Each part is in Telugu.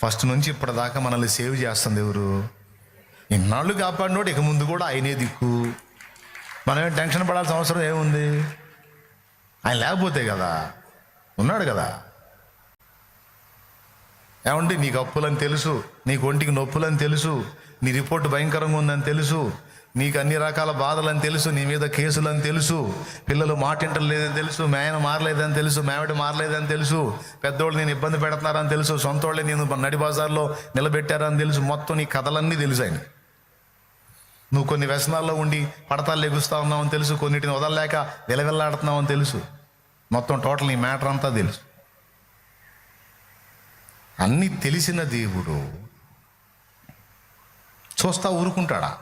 ఫస్ట్ నుంచి ఇప్పటిదాకా మనల్ని సేవ్ చేస్తుంది ఎవరు? ఇన్నాళ్ళు కాపాడినోడు ఇక ముందు కూడా ఆయనే దిక్కు. మనం టెన్షన్ పడాల్సిన అవసరం ఏముంది? ఆయన లేకపోతే కదా, ఉన్నాడు కదా. ఏమండి, నీకు అప్పులని తెలుసు, నీకు ఒంటికి నొప్పులని తెలుసు, నీ రిపోర్ట్ భయంకరంగా ఉందని తెలుసు, నీకు అన్ని రకాల బాధలని తెలుసు, నీ మీద కేసులని తెలుసు, పిల్లలు మాటింటలేదని తెలుసు, మేన మారలేదని తెలుసు, మేవిడ మారలేదని తెలుసు, పెద్దోళ్ళు నేను ఇబ్బంది పెడుతున్నారని తెలుసు, సొంత వాళ్ళే నేను నడి బజార్లో నిలబెట్టారని తెలుసు. మొత్తం నీ కథలన్నీ తెలుసు ఆయన. నువ్వు కొన్ని వ్యసనాల్లో ఉండి పడతాలు ఎగుస్తూ ఉన్నావని తెలుసు, కొన్నిటిని వదలలేక వెలవెల్లాడుతున్నావని తెలుసు. మొత్తం టోటల్ నీ మ్యాటర్ అంతా తెలుసు. అన్నీ తెలిసిన దేవుడు చూస్తా ఊరుకుంటాడా?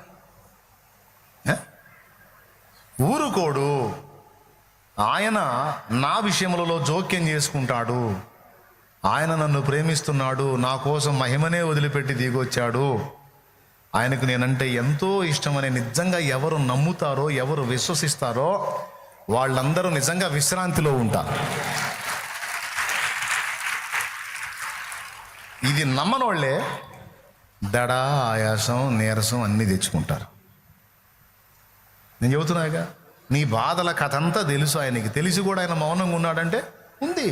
ఊరుకోడు. ఆయన నా విషయములలో జోక్యం చేసుకుంటాడు. ఆయన నన్ను ప్రేమిస్తున్నాడు, నా కోసం మహిమనే వదిలిపెట్టి దిగొచ్చాడు. ఆయనకు నేనంటే ఎంతో ఇష్టమని నిజంగా ఎవరు నమ్ముతారో, ఎవరు విశ్వసిస్తారో వాళ్ళందరూ నిజంగా విశ్రాంతిలో ఉంటారు. ఇది నమ్మనోళ్లే దడ, ఆయాసం, నీరసం అన్నీ తెచ్చుకుంటారు. నేను చెబుతున్నాగా, నీ బాధల కథ అంతా తెలుసు ఆయనకి. తెలిసి కూడా ఆయన మౌనంగా ఉన్నాడంటే ఉంది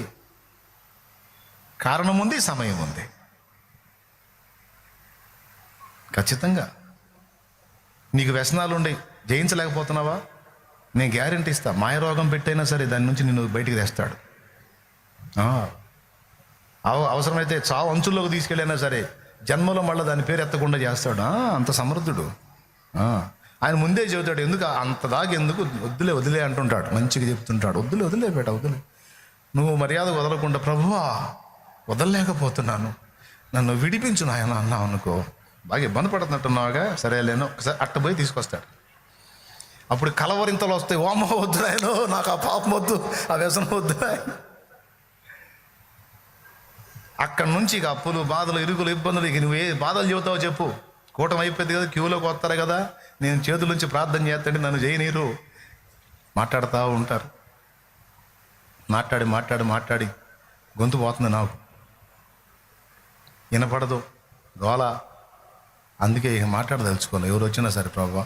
కారణం, ఉంది సమయం ఉంది. ఖచ్చితంగా నీకు వ్యసనాలు ఉండి జయించలేకపోతున్నావా? నేను గ్యారెంటీ ఇస్తా, మాయరోగం పెట్టైనా సరే దాని నుంచి నిన్ను బయటికి తెస్తాడు. అవసరమైతే చావు అంచుల్లోకి తీసుకెళ్ళైనా సరే జన్మలో మళ్ళీ దాని పేరు ఎత్తకుండా చేస్తాడు. అంత సమర్థుడు. ఆయన ముందే చెబుతాడు, ఎందుకు అంత దాకా ఎందుకు, వద్దులే వదిలే అంటుంటాడు, మంచిగా చెప్తుంటాడు. వదిలే బేట వదిలే, నువ్వు మర్యాద వదలకుండా ప్రభువా వదలలేకపోతున్నాను, నన్ను విడిపించు నాయన అన్నావు అనుకో, బాగా ఇబ్బంది పడుతున్నట్టున్నావుగా, సరేలేను ఒకసారి అట్ట పోయి తీసుకొస్తాడు. అప్పుడు కలవరింతలు వస్తాయి. ఓమ్మ వద్దు నాయనో, నాకు ఆ పాపం వద్దు, ఆ వ్యసనం వద్దు. అక్కడి నుంచి ఇక అప్పులు, బాధలు, ఇరుకులు, ఇబ్బందులు, ఇక నువ్వు ఏ బాధలు చెబుతావో చెప్పు. కూటమి అయిపోయింది కదా, క్యూలోకి వస్తారు కదా, నేను చేతుల నుంచి ప్రార్థన చేస్తాంటే నన్ను చేయనీరు. మాట్లాడుతూ ఉంటారు. మాట్లాడి గొంతు పోతుంది నాకు, వినపడదు, గోల. అందుకే ఇక మాట్లాడదలుచుకోను. ఎవరు వచ్చినా సరే ప్రభువా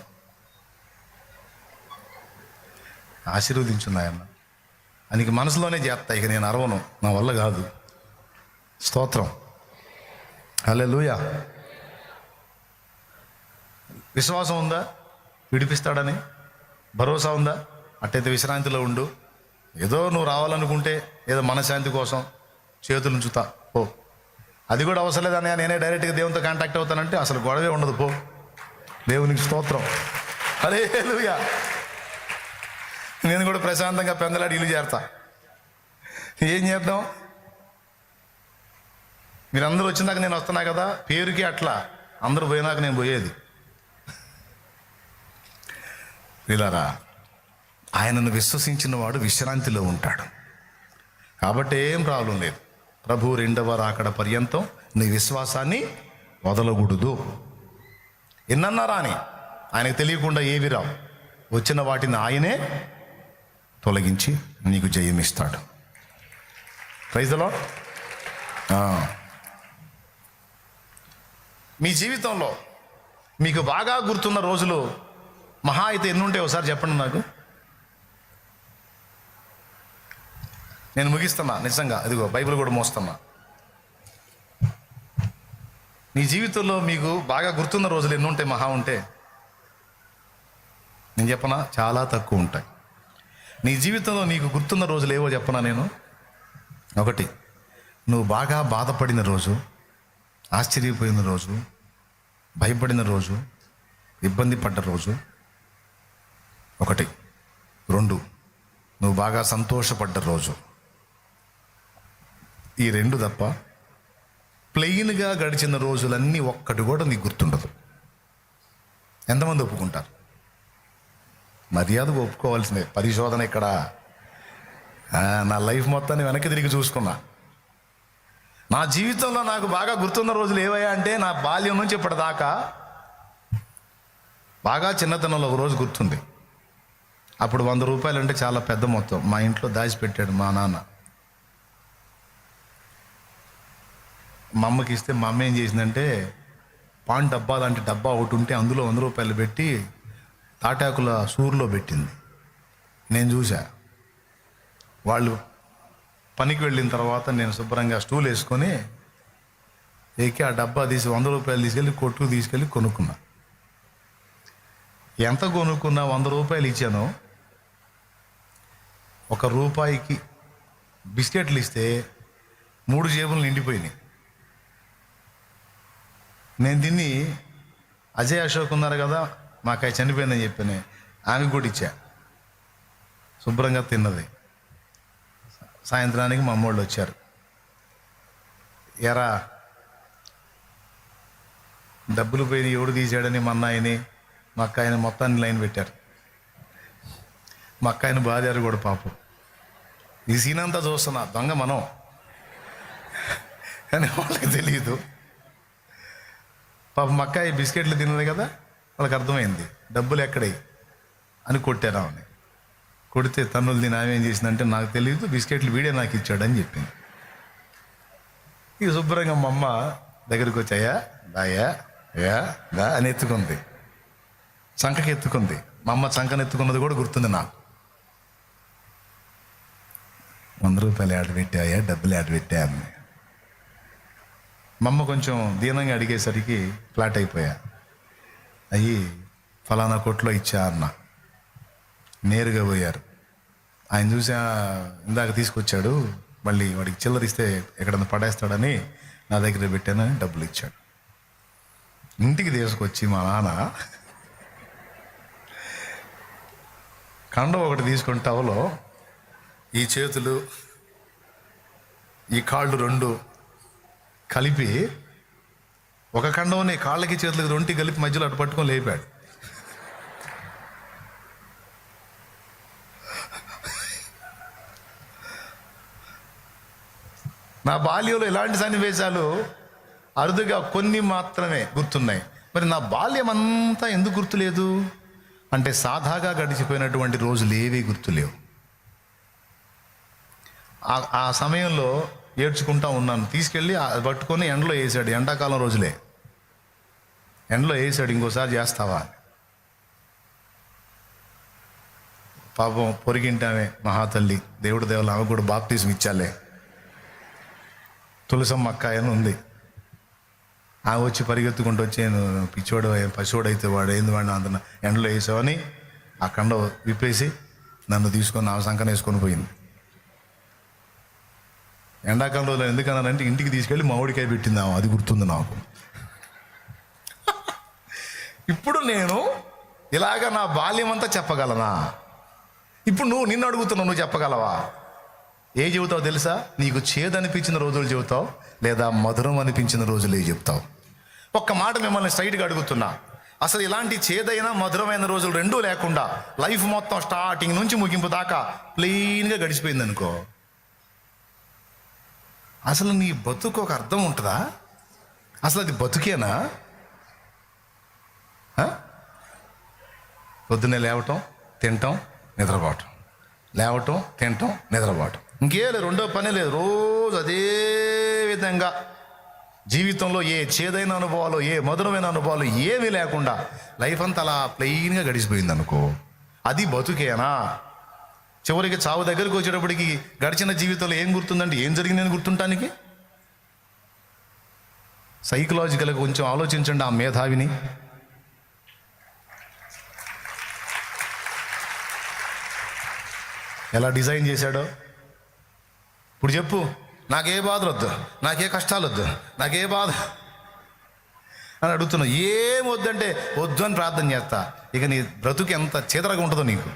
ఆశీర్వదించున్నాయన్న అని మనసులోనే చేస్తా. ఇక నేను అరవను, నా వల్ల కాదు. స్తోత్రం, హల్లెలూయా. విశ్వాసం ఉందా విడిపిస్తాడని? భరోసా ఉందా? అట్టయితే విశ్రాంతిలో ఉండు. ఏదో నువ్వు రావాలనుకుంటే ఏదో మనశ్శాంతి కోసం చేతులు ఉంచుతా పో. అది కూడా అవసరం లేదని నేనే డైరెక్ట్గా దేవునితో కాంటాక్ట్ అవుతానంటే అసలు గొడవే ఉండదు. పో. దేవునికి స్తోత్రం, హల్లెలూయా. నేను కూడా ప్రశాంతంగా పెందలాడి ఇల్లు చేరతా. ఏం చేద్దాం? మీరందరూ వచ్చినాక నేను వస్తున్నా కదా, పేరుకి అట్లా, అందరూ పోయినాక నేను పోయేది. వీళ్ళారా, ఆయనను విశ్వసించిన వాడు విశ్రాంతిలో ఉంటాడు. కాబట్టి ఏం ప్రాబ్లం లేదు. ప్రభు రెండవ రాకడ పర్యంతం నీ విశ్వాసాన్ని వదలకూడదు. ఎన్నన్నారా అని ఆయనకు తెలియకుండా ఏవి రావు. వచ్చిన వాటిని ఆయనే తొలగించి నీకు జయమిస్తాడు. Praise the lord. మీ జీవితంలో మీకు బాగా గుర్తున్న రోజులు మహా అయితే ఎన్ని ఉంటాయి ఒకసారి చెప్పండి నాకు. నేను ముగిస్తున్నా నిజంగా, అదిగో బైబిల్ కూడా మోస్తున్నా. నీ జీవితంలో మీకు బాగా గుర్తున్న రోజులు ఎన్ని ఉంటాయి? మహా ఉంటే నేను చెప్పనా, చాలా తక్కువ ఉంటాయి. నీ జీవితంలో నీకు గుర్తున్న రోజులు ఏవో చెప్పనా నేను. ఒకటి, నువ్వు బాగా బాధపడిన రోజు, ఆశ్చర్యపోయిన రోజు, భయపడిన రోజు, ఇబ్బంది పడ్డ రోజు ఒకటి. రెండు, నువ్వు బాగా సంతోషపడ్డ రోజు. ఈ రెండు తప్ప ప్లెయిన్గా గడిచిన రోజులన్నీ ఒక్కటి కూడా నీకు గుర్తుండదు. ఎంతమంది ఒప్పుకుంటారు? మర్యాదగా ఒప్పుకోవాల్సిందే. పరిశోధన ఇక్కడ. నా లైఫ్ మొత్తాన్ని వెనక్కి తిరిగి చూసుకున్నా. నా జీవితంలో నాకు బాగా గుర్తున్న రోజులు ఏవయ్యా అంటే, నా బాల్యం నుంచి ఇప్పటిదాకా బాగా చిన్నతనంలో ఒక రోజు గుర్తుంది. అప్పుడు 100 రూపాయలు అంటే చాలా పెద్ద మొత్తం. మా ఇంట్లో దాచిపెట్టాడు మా నాన్న. మా అమ్మకి ఇస్తే మా అమ్మ ఏం చేసిందంటే పాన్ డబ్బా లాంటి డబ్బా ఒకటి ఉంటే అందులో 100 రూపాయలు పెట్టి తాటాకుల సూరులో పెట్టింది. నేను చూసా. వాళ్ళు పనికి వెళ్ళిన తర్వాత నేను శుభ్రంగా స్టూల్ వేసుకొని ఎక్కి ఆ డబ్బా తీసి 100 రూపాయలు తీసుకెళ్ళి కొట్టుకు తీసుకెళ్ళి కొనుక్కున్నా. ఎంత కొనుక్కున్నా 100 రూపాయలు ఇచ్చాను. 1 రూపాయికి బిస్కెట్లు ఇస్తే 3 జేబులు నిండిపోయినాయి. నేను తిని అజయ్ అశోక్ ఉన్నారు కదా, మా అక్క చనిపోయిందని చెప్పాను, ఆమెకు కూడా ఇచ్చా. శుభ్రంగా తిన్నది. సాయంత్రానికి మా అమ్మోళ్ళు వచ్చారు. ఎరా డబ్బులు పోయి ఎవడు తీసాడని మా అన్నాయని మా అక్క ఆయన మొత్తాన్ని లైన్ పెట్టారు. మా అక్క ఆయన బాధారు కూడా పాపం. ఈ సీన్ అంతా చూస్తున్నా, దొంగ మనం కానీ వాళ్ళకి తెలియదు. పాపం మా అక్క ఈ బిస్కెట్లు తిన్నది కదా, వాళ్ళకి అర్థమైంది డబ్బులు ఎక్కడై అని కొట్టారు ఆమెని. కొడితే తన్నులు తిని ఆమె ఏం చేసిందంటే నాకు తెలియదు, బిస్కెట్లు వీడే నాకు ఇచ్చాడని చెప్పింది. ఇక శుభ్రంగా మా అమ్మ దగ్గరికి వచ్చాయా దాయా యా దా అని ఎత్తుకుంది, చంకకి ఎత్తుకుంది. మా అమ్మ చంకను ఎత్తుకున్నది కూడా గుర్తుంది నాకు. 100 రూపాయలు యాడ్ పెట్టాయా, డబ్బులు యాడ్ పెట్టా అని మా అమ్మ కొంచెం దీనంగా అడిగేసరికి ఫ్లాట్ అయిపోయా. అయ్యి ఫలానా కొట్లో ఇచ్చా అన్న. నేరుగా పోయారు. ఆయన చూసా ఇందాక తీసుకొచ్చాడు, మళ్ళీ వాడికి చిల్లరిస్తే ఎక్కడన్నా పడేస్తాడని నా దగ్గర పెట్టానని డబ్బులు ఇచ్చాడు. ఇంటికి తీసుకొచ్చి మా నాన్న కండ ఒకటి తీసుకొని టవలో ఈ చేతులు ఈ కాళ్ళు 2 కలిపి ఒక కండంని కాళ్ళకి చేతులకి 2 కలిపి మధ్యలో అటు పట్టుకొని లేపాడు. నా బాల్యంలో ఇలాంటి సన్నివేశాలు అరుదుగా కొన్ని మాత్రమే గుర్తున్నాయి. మరి నా బాల్యం అంతా ఎందుకు గుర్తులేదు అంటే సాదాగా గడిచిపోయినటువంటి రోజులు ఏవీ గుర్తులేవు. ఆ సమయంలో ఏడ్చుకుంటా ఉన్నాను. తీసుకెళ్ళి పట్టుకొని ఎండలో వేసాడు. ఎండాకాలం రోజులే ఎండలో వేసాడు. ఇంకోసారి చేస్తావా? పాపం పొరిగింటామే మహాతల్లి, దేవుడి దేవుళ్ళు, ఆమె కూడా బాప్టిజం ఇచ్చాలే. తులసమ్మ అక్క అని ఉంది. ఆమె వచ్చి పరిగెత్తుకుంటూ వచ్చి పిచ్చోడు పశువుడైతే వాడు ఏంది వాడిని అంత ఎండలో వేసావని ఆ కండ విప్పేసి నన్ను తీసుకొని ఆ సంకన వేసుకొని పోయింది. ఎండాకాలం రోజులు ఎందుకన్నానంటే ఇంటికి తీసుకెళ్ళి మామిడికాయ పెట్టిందాము, అది గుర్తుంది నాకు. ఇప్పుడు నేను ఇలాగ నా బాల్యం అంతా చెప్పగలనా? ఇప్పుడు నిన్ను అడుగుతున్నావు, నువ్వు చెప్పగలవా? ఏ చెబుతావు తెలుసా? నీకు చేదనిపించిన రోజులు చెబుతావు, లేదా మధురం అనిపించిన రోజులు ఏ చెప్తావు? ఒక్క మాట మిమ్మల్ని స్ట్రైట్గా అడుగుతున్నా, అసలు ఇలాంటి చేదైన మధురమైన రోజులు రెండూ లేకుండా లైఫ్ మొత్తం స్టార్టింగ్ నుంచి ముగింపు దాకా ప్లెయిన్గా గడిచిపోయింది అనుకో, అసలు నీ బతుకు ఒక అర్థం ఉంటుందా? అసలు అది బతుకేనా? పొద్దున్నే లేవటం, తినటం, నిద్రపోవటం, లేవటం, తినటం, నిద్రపోవటం, ఇంకే లేదు, రెండో పనే లేదు. రోజు అదే విధంగా జీవితంలో ఏ చేదైన అనుభవాలు, ఏ మధురమైన అనుభవాలు ఏమీ లేకుండా లైఫ్ అంతా అలా ప్లెయిన్గా గడిచిపోయింది అనుకో, అది బతుకేనా? చివరికి చావు దగ్గరికి వచ్చేటప్పటికి గడిచిన జీవితంలో ఏం గుర్తుందంటే ఏం జరిగిందని గుర్తుంటానికి? సైకలాజికల్గా కొంచెం ఆలోచించండి. ఆ మేధావిని ఎలా డిజైన్ చేశాడో. ఇప్పుడు చెప్పు, నాకే బాధలు వద్దు, నాకే కష్టాలు వద్దు, నాకే బాధ అని అడుగుతున్నా. ఏం వద్దంటే వద్దు అని ప్రార్థన చేస్తా. ఇక నీ బ్రతుకు ఎంత చేదరగా ఉంటుందో నీకు.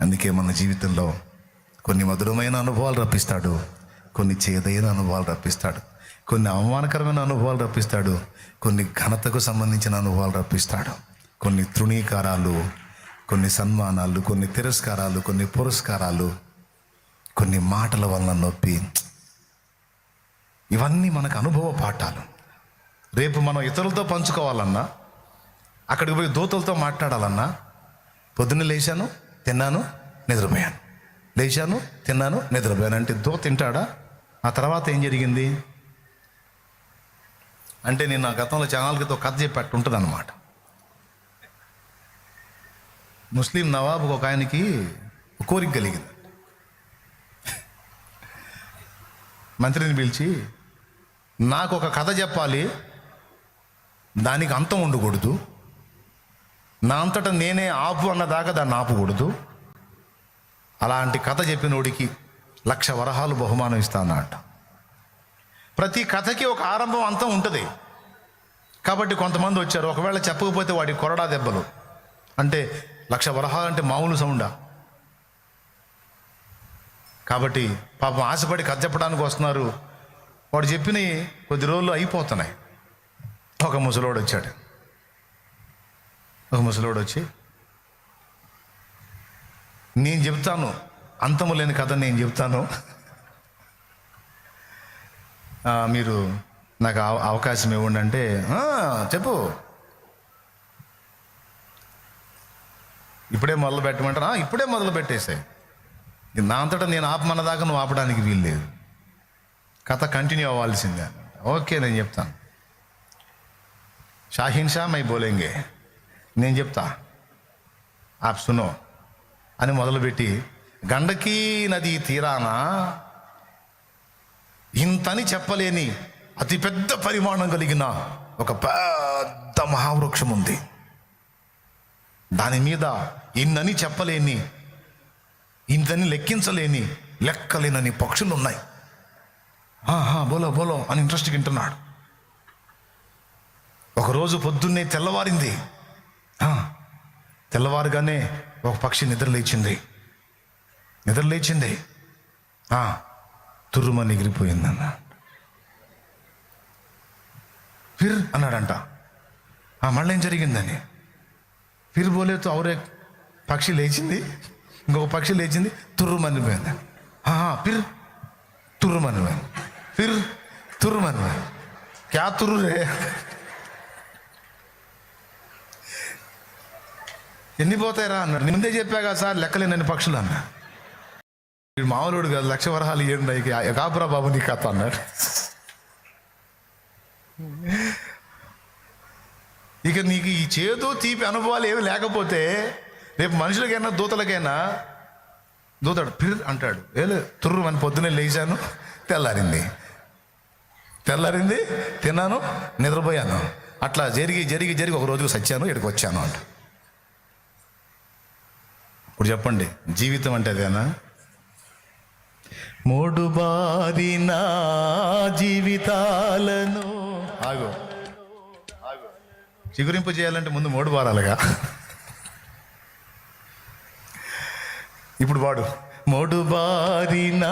అందుకే మన జీవితంలో కొన్ని మధురమైన అనుభవాలు రప్పిస్తాడు, కొన్ని చేదైన అనుభవాలు రప్పిస్తాడు, కొన్ని అవమానకరమైన అనుభవాలు రప్పిస్తాడు, కొన్ని ఘనతకు సంబంధించిన అనుభవాలు రప్పిస్తాడు, కొన్ని తృణీకారాలు, కొన్ని సన్మానాలు, కొన్ని తిరస్కారాలు, కొన్ని పురస్కారాలు, కొన్ని మాటల వలన నొప్పి. ఇవన్నీ మనకు అనుభవ పాఠాలు. రేపు మనం ఇతరులతో పంచుకోవాలన్నా, అక్కడికి పోయి దూతలతో మాట్లాడాలన్నా, పొద్దున్న లేచాను, తిన్నాను, నిద్రపోయాను, లేచాను, తిన్నాను, నిద్రపోయాను అంటే దూత తింటాడా? ఆ తర్వాత ఏం జరిగింది? అంటే నేను నా గతంలో ఛానల్ క్రితం కథ చెప్పట్టు ఉంటుంది అన్నమాట. ముస్లిం నవాబు ఒక ఆయనకి కోరిక కలిగింది. మంత్రిని పిలిచి, నాకు ఒక కథ చెప్పాలి, దానికి అంతం ఉండకూడదు, నా అంతటా నేనే ఆపు అన్నదాకా దాన్ని ఆపకూడదు, అలాంటి కథ చెప్పినోడికి 1,00,000 వరహాలు బహుమానం ఇస్తా అన్నట్ట. ప్రతి కథకి ఒక ఆరంభం అంతం ఉంటుంది. కాబట్టి కొంతమంది వచ్చారు, ఒకవేళ చెప్పకపోతే వాడి కొరడా దెబ్బలు. అంటే 1,00,000 వరహాలు అంటే మామూలు సౌండా? కాబట్టి పాపం ఆశపడి కథ చెప్పడానికి వస్తున్నారు. వాడు చెప్పినవి కొద్ది రోజులు అయిపోతున్నాయి. ఒక ముసలోడు వచ్చాడు. ఒక ముసలోడు వచ్చి, నేను చెప్తాను, అంతము లేని కథ నేను చెప్తాను, మీరు నాకు అవకాశం ఇవ్వండి అంటే, చెప్పు, ఇప్పుడే మొదలు పెట్టమంటారా? ఇప్పుడే మొదలు పెట్టేసాయి. నా అంతటా నేను ఆపమన్నదాకా నువ్వు ఆపడానికి వీలు లేదు, కథ కంటిన్యూ అవ్వాల్సిందే. ఓకే, నేను చెప్తాను. షాహీన్ షా మై బోలేంగే, నేను చెప్తా, ఆప్ సునో అని మొదలుపెట్టి, గండకీ నది తీరాన ఇంతని చెప్పలేని అతిపెద్ద పరిమాణం కలిగిన ఒక పెద్ద మహావృక్షం ఉంది. దాని మీద ఇన్నని చెప్పలేని, ఇంతని లెక్కించలేని, లెక్కలేనని పక్షులు ఉన్నాయి. బోలో బోలో అని ఇంట్రెస్ట్గా వింటున్నాడు. ఒకరోజు పొద్దున్నే తెల్లవారింది. తెల్లవారుగానే ఒక పక్షి నిద్రలేచింది. తుర్రుమని ఎగిరిపోయిందన్న. ఫిర్ అన్నాడంట. మళ్ళీ ఏం జరిగిందని, ఫిర్ బోలేతో అవరే పక్షి లేచింది, ఇంకొక పక్షి లేచింది, తుర్రుమనిపోయింది. ఫిర్ తుర్రుమనిపోయింది, ఫిర్ తుర్రుమనిపోయింది. క్యా తుర్రు రే, ఎన్ని పోతాయిరా అన్నాడు. ముందే చెప్పాగా సార్, లెక్కలేనన్ని పక్షులు అన్నా. మామూలుడు కాదు, 1,00,000 వరహాలు ఇవ్వండి, కాపురా బాబు నీ కథ అన్నాడు. ఇక నీకు ఈ చేదు తీపి అనుభవాలు ఏమి లేకపోతే రేపు మనుషులకైనా దూతలకైనా దూతాడు పిర్ అంటాడు. తుర్రు అని పొద్దునే లేచాను, తెల్లారింది, తిన్నాను, నిద్రపోయాను, అట్లా జరిగి ఒక రోజుకు సచ్చాను, ఇక్కడికి వచ్చాను అంట. ఇప్పుడు చెప్పండి, జీవితం అంటే అదేనా? 3 బారిన జీవితాలను చిగురింపు చేయాలంటే ముందు 3 బారాలుగా. ఇప్పుడు వాడు 3 బారిన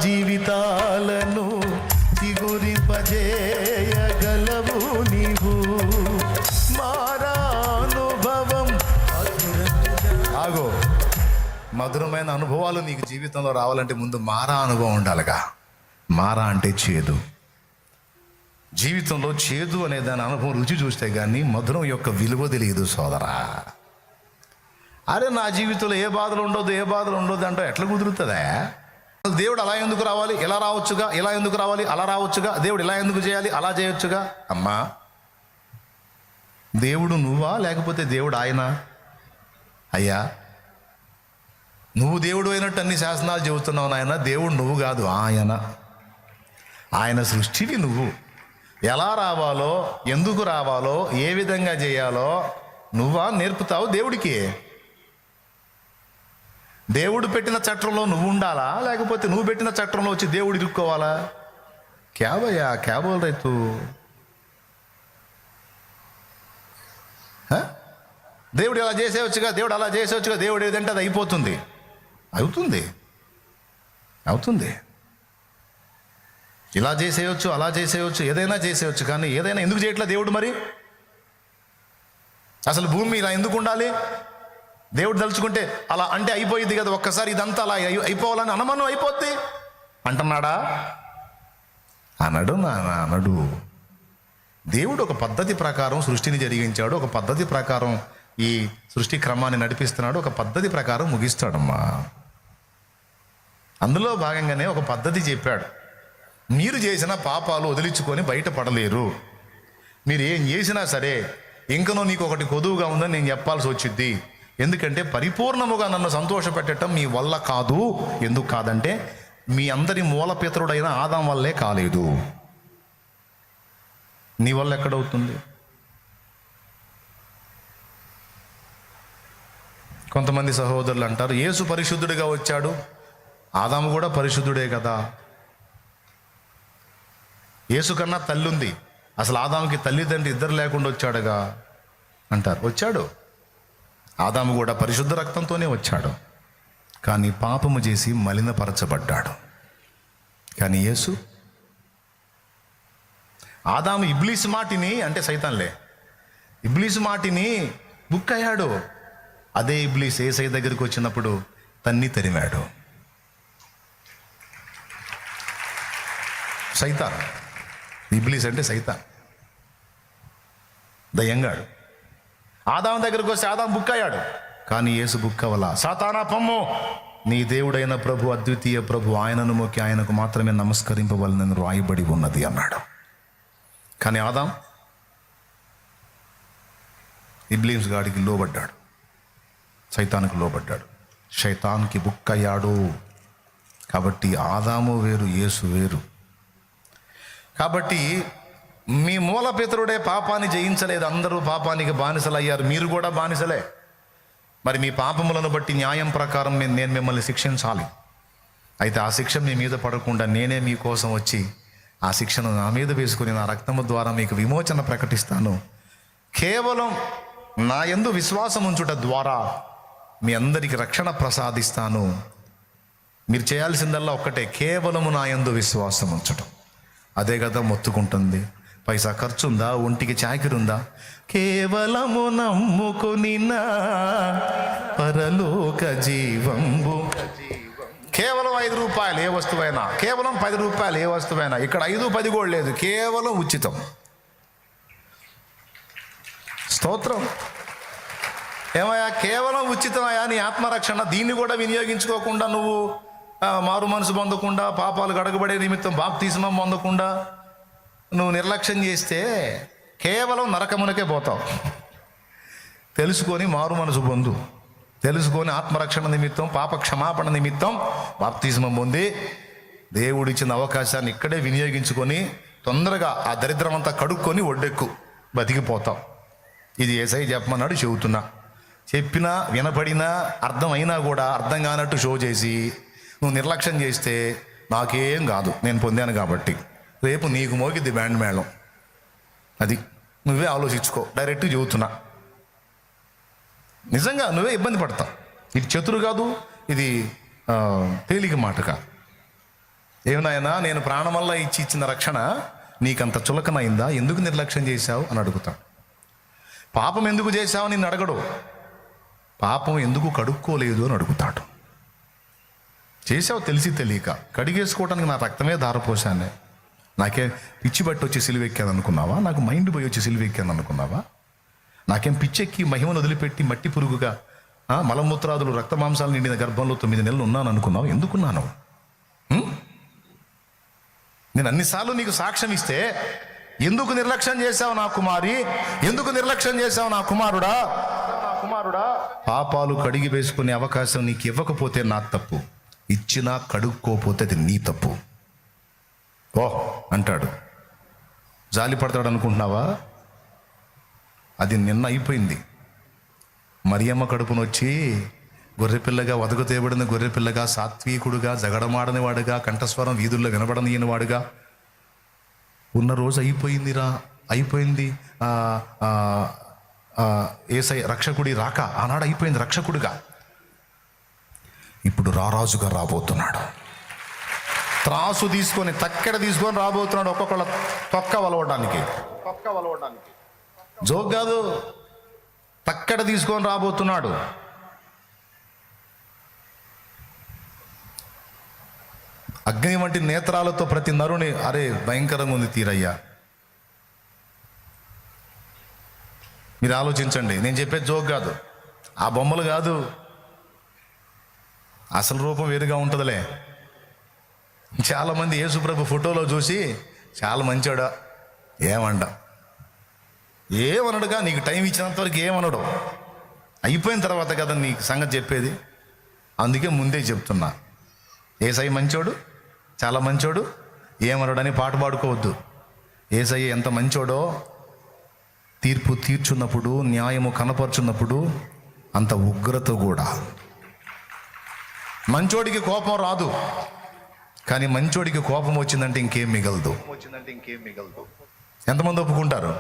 జీవితాలను చిగురింపజేయగలవు నీవు, మారానుభవం మధురమైన అనుభవాలు నీకు జీవితంలో రావాలంటే ముందు మారా అనుభవం ఉండాలిగా. మారా అంటే చేదు. జీవితంలో చేదు అనే దాని అనుభవం రుచి చూస్తే కానీ మధురం యొక్క విలువ తెలియదు సోదరా. అరే నా జీవితంలో ఏ బాధలు ఉండదు అంటే ఎట్లా కుదురుతుందా? దేవుడు అలా ఎందుకు రావాలి, ఇలా రావచ్చుగా, ఇలా ఎందుకు రావాలి, అలా రావచ్చుగా, దేవుడు ఇలా ఎందుకు చేయాలి, అలా చేయొచ్చుగా. అమ్మా, దేవుడు నువ్వా లేకపోతే దేవుడు ఆయన? అయ్యా, నువ్వు దేవుడు అయినట్టు అన్ని శాసనాలు చెబుతున్నావు నాయన. దేవుడు నువ్వు కాదు, ఆయన సృష్టివి నువ్వు. ఎలా రావాలో, ఎందుకు రావాలో, ఏ విధంగా చేయాలో నువ్వా నేర్పుతావు దేవుడికి. దేవుడు పెట్టిన చట్టంలో నువ్వు ఉండాలా లేకపోతే నువ్వు పెట్టిన చట్టంలో వచ్చి దేవుడు ఇరుక్కోవాలా? క్యాబయ్యా క్యాబోల్ రైతు. దేవుడు ఇలా చేసేవచ్చుగా, దేవుడు అలా చేసేవచ్చుగా, దేవుడు ఏదంటే అది అయిపోతుంది. అవుతుంది. ఇలా చేసేయచ్చు, అలా చేసేయచ్చు, ఏదైనా చేసేయచ్చు. కానీ ఏదైనా ఎందుకు చేయట్లా దేవుడు? మరి అసలు భూమి ఇలా ఎందుకు ఉండాలి? దేవుడు తలుచుకుంటే అలా అంటే అయిపోయింది కదా, ఒక్కసారి ఇదంతా అలా అయిపోవాలని అనుమానం అయిపోద్ది అంటున్నాడా? అనడు. దేవుడు ఒక పద్ధతి ప్రకారం సృష్టిని జరిగించాడు, ఒక పద్ధతి ప్రకారం ఈ సృష్టి క్రమాన్ని నడిపిస్తున్నాడు, ఒక పద్ధతి ప్రకారం ముగిస్తాడమ్మా. అందులో భాగంగానే ఒక పద్ధతి చెప్పాడు. మీరు చేసిన పాపాలు వదిలించుకొని బయటపడలేరు. మీరు ఏం చేసినా సరే ఇంకనో నీకు ఒకటి కొదువుగా ఉందని నేను చెప్పాల్సి వచ్చింది. ఎందుకంటే పరిపూర్ణముగా నన్ను సంతోషపెట్టడం మీ వల్ల కాదు. ఎందుకు కాదంటే మీ అందరి మూలపితరుడైన ఆదాం వల్లే కాలేదు. నీ వల్ల ఎక్కడవుతుంది? కొంతమంది సహోదరులు అంటారు, యేసు పరిశుద్ధుడిగా వచ్చాడు, ఆదాము కూడా పరిశుద్ధుడే కదా. యేసు కన్నా తల్లి ఉంది, అసలు ఆదాముకి తల్లిదండ్రి ఇద్దరు లేకుండా వచ్చాడుగా అంటారు. వచ్చాడు, ఆదాము కూడా పరిశుద్ధ రక్తంతోనే వచ్చాడు, కానీ పాపము చేసి మలినపరచబడ్డాడు. కానీ యేసు, ఆదాము ఇబ్లీసు మాటిని, అంటే సైతాన్లే, ఇబ్లీసు మాటిని బుక్ అయ్యాడు. అదే ఇబ్లీస్ యేసయ్య దగ్గరికి వచ్చినప్పుడు తన్ని తరిమాడు. సైతాన్, ఇబ్లీస్ అంటే సైతాన్, దయ్యంగాడు. ఆదాము దగ్గరికి వస్తే ఆదాం బుక్ అయ్యాడు, కానీ యేసు బుక్ అవ్వలా. సాతానా పమ్ము, నీ దేవుడైన ప్రభు, అద్వితీయ ప్రభు, ఆయనను మొక్కి ఆయనకు మాత్రమే నమస్కరింపవలనని రాయబడి ఉన్నది అన్నాడు. కానీ ఆదాం ఇబ్లీస్ గాడికి లోబడ్డాడు, సైతానికి లోబడ్డాడు, శైతాన్కి బుక్ అయ్యాడు. కాబట్టి ఆదాము వేరు, యేసు వేరు. కాబట్టి మీ మూల పితరుడే పాపాన్ని జయించలేదు, అందరూ పాపానికి బానిసలయ్యారు, మీరు కూడా బానిసలే. మరి మీ పాపములను బట్టి న్యాయం ప్రకారం నేను మిమ్మల్ని శిక్షించాలి. అయితే ఆ శిక్ష మీ మీద పడకుండా నేనే మీకోసం వచ్చి ఆ శిక్షను నా మీద వేసుకుని నా రక్తము ద్వారా మీకు విమోచన ప్రకటిస్తాను. కేవలం నా యందు విశ్వాసం ఉంచుట ద్వారా మీ అందరికీ రక్షణ ప్రసాదిస్తాను. మీరు చేయాల్సిందల్లా ఒక్కటే, కేవలము నా యందు విశ్వాసం ఉంచటం. అదే కదా మొత్తుకుంటుంది. పైసా ఖర్చు ఉందా? ఒంటికి చాకిరి ఉందా? కేవలము నమ్ముకుని పరలోక జీవంబు. కేవలం 5 రూపాయలు ఏ వస్తువైనా, కేవలం 10 రూపాయలు ఏ వస్తువైనా, ఇక్కడ 5, 10 కూడా లేదు, కేవలం ఉచితం. స్తోత్రం. ఏమయ్యా, కేవలం ఉచితమయ్యా నీ ఆత్మరక్షణ. దీన్ని కూడా వినియోగించుకోకుండా నువ్వు మారు మనసు పొందకుండా, పాపాలు గడగబడే నిమిత్తం బాప్తిస్మం పొందకుండా నువ్వు నిర్లక్ష్యం చేస్తే కేవలం నరకమునకే పోతావు. తెలుసుకొని మారు మనసు పొందు, తెలుసుకొని ఆత్మరక్షణ నిమిత్తం, పాప క్షమాపణ నిమిత్తం బాప్తిస్మం పొంది దేవుడిచ్చిన అవకాశాన్ని ఇక్కడే వినియోగించుకొని తొందరగా ఆ దరిద్రం అంతా కడుక్కొని ఒడ్డెక్కు, బతికిపోతావు. ఇది యేసయ్య చెప్పమన్నాడు, చెబుతున్నా. చెప్పినా వినపడినా అర్థమైనా కూడా అర్థం కానట్టు షో చేసి నువ్వు నిర్లక్ష్యం చేస్తే నాకేం కాదు, నేను పొందాను కాబట్టి, రేపు నీకు మోగిద్ది బ్యాండ్ మేళం. అది నువ్వే ఆలోచించుకో, డైరెక్ట్ చెబుతున్నా. నిజంగా నువ్వే ఇబ్బంది పడతావు. ఇది చతురు కాదు, ఇది తేలిక మాట కాదు. ఏమన్నాయనా, నేను ప్రాణం వల్ల ఇచ్చిన రక్షణ నీకంత చులకనైందా? ఎందుకు నిర్లక్ష్యం చేశావు అని అడుగుతాడు. పాపం ఎందుకు చేశావు నిన్ను అడగడు, పాపం ఎందుకు కడుక్కోలేదు అని అడుగుతాడు. చేసావు తెలిసి తెలియక, కడిగేసుకోవడానికి నా రక్తమే ధారపోసానే. నాకేం పిచ్చి బట్టి వచ్చి సిలువెక్కాను అనుకున్నావా? నాకు మైండ్ పోయి వచ్చి సిలువెక్కాను అనుకున్నావా? నాకేం పిచ్చెక్కి మహిమను వదిలిపెట్టి మట్టి పురుగుగా మలమూత్రాదులు రక్త మాంసాలు నిండిన గర్భంలో 9 నెలలు ఉన్నాను అనుకున్నావు? ఎందుకున్నాను? నేను అన్నిసార్లు నీకు సాక్ష్యం ఇస్తే ఎందుకు నిర్లక్ష్యం చేశావు నా కుమారి? ఎందుకు నిర్లక్ష్యం చేశావు నా కుమారుడా? పాపాలు కడిగి వేసుకునే అవకాశం నీకు ఇవ్వకపోతే నా తప్పు, ఇచ్చినా కడుక్కోపోతే అది నీ తప్పు. ఓ అంటాడు, జాలి పడతాడు అనుకుంటున్నావా? అది నిన్న అయిపోయింది. మరియమ్మ కడుపునొచ్చి గొర్రెపిల్లగా, వదకు తేబడిన గొర్రెపిల్లగా, సాత్వికుడుగా, జగడమాడని వాడుగా, కంఠస్వరం వీధుల్లో వినబడనీయని వాడుగా ఉన్న రోజు అయిపోయిందిరా, అయిపోయింది. యేసయ్య రక్షకుడి రాక ఆనాడు అయిపోయింది రక్షకుడిగా. ఇప్పుడు రారాజుగా రాబోతున్నాడు. త్రాసు తీసుకొని, తక్కెడ తీసుకొని రాబోతున్నాడు. ఒక్కొక్కళ్ళ తొక్క వలవడానికి జోక్ కాదు, తక్కెడ తీసుకొని రాబోతున్నాడు. అగ్ని వంటి నేత్రాలతో ప్రతి నరుని, అరే భయంకరంగా ఉంది తీరయ్యా. మీరు ఆలోచించండి, నేను చెప్పేది జోక్ కాదు, ఆ బొమ్మలు కాదు, అసలు రూపం వేరుగా ఉంటుందిలే. చాలామంది యేసుప్రభు ఫోటోలో చూసి చాలా మంచోడా ఏమంట, ఏమనడుగా, నీకు టైం ఇచ్చినంత వరకు ఏమనడు. అయిపోయిన తర్వాత కదా నీకు సంగతి చెప్పేది. అందుకే ముందే చెప్తున్నా, యేసయ్య మంచోడు, చాలా మంచోడు, ఏమనడని పాట పాడుకోవద్దు. యేసయ్య ఎంత మంచోడో, తీర్పు తీర్చున్నప్పుడు, న్యాయము కనపరుచున్నప్పుడు అంత ఉగ్రత కూడా. మంచోడికి కోపం రాదు, కానీ మంచోడికి కోపం వచ్చిందంటే ఇంకేం మిగలదు. ఎంతమంది ఒప్పుకుంటారు?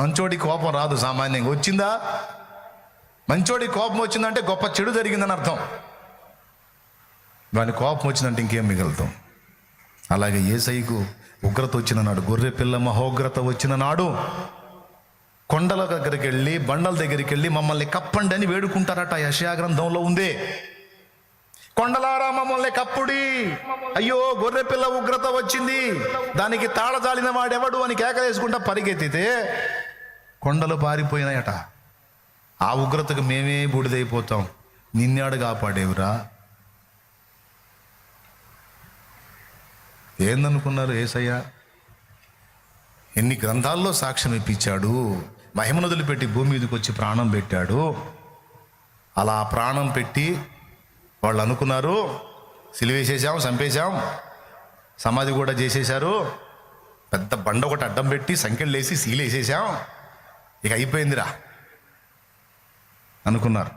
మంచోడికి కోపం రాదు సామాన్యంగా. వచ్చిందా? మంచోడికి కోపం వచ్చిందంటే గొప్ప చెడు జరిగిందని అర్థం. వాని కోపం వచ్చిందంటే ఇంకేం మిగలదు. అలాగే యేసయ్యకు ఉగ్రత వచ్చిన నాడు, గొర్రె పిల్ల మహోగ్రత వచ్చిన నాడు కొండల దగ్గరికి వెళ్ళి, బండల దగ్గరికి వెళ్ళి మమ్మల్ని కప్పండి అని వేడుకుంటారట. యెషయా గ్రంథంలో ఉందే, కొండలారా మమ్మల్ని కప్పుడి, అయ్యో గొర్రె పిల్ల ఉగ్రత వచ్చింది, దానికి తాళజాలిన వాడెవడు అని కేకలేసుకుంటా పరిగెత్తితే కొండలు పారిపోయినాయట. ఆ ఉగ్రతకు మేమే బూడిదైపోతాం, నిన్నాడు కాపాడేవురా. ఏందనుకున్నారు? యేసయ్య ఎన్ని గ్రంథాల్లో సాక్ష్యం ఇప్పించాడు, మహిమను వదిలిపెట్టి భూమి మీదకి వచ్చి ప్రాణం పెట్టాడు. అలా ప్రాణం పెట్టి వాళ్ళు అనుకున్నారు, సిలువేసేసాం, చంపేశాం, సమాధి కూడా చేసేశారు, పెద్ద బండ ఒకటి అడ్డం పెట్టి సంఖ్యలు వేసి సీలేసేసాం, ఇక అయిపోయిందిరా అనుకున్నారు.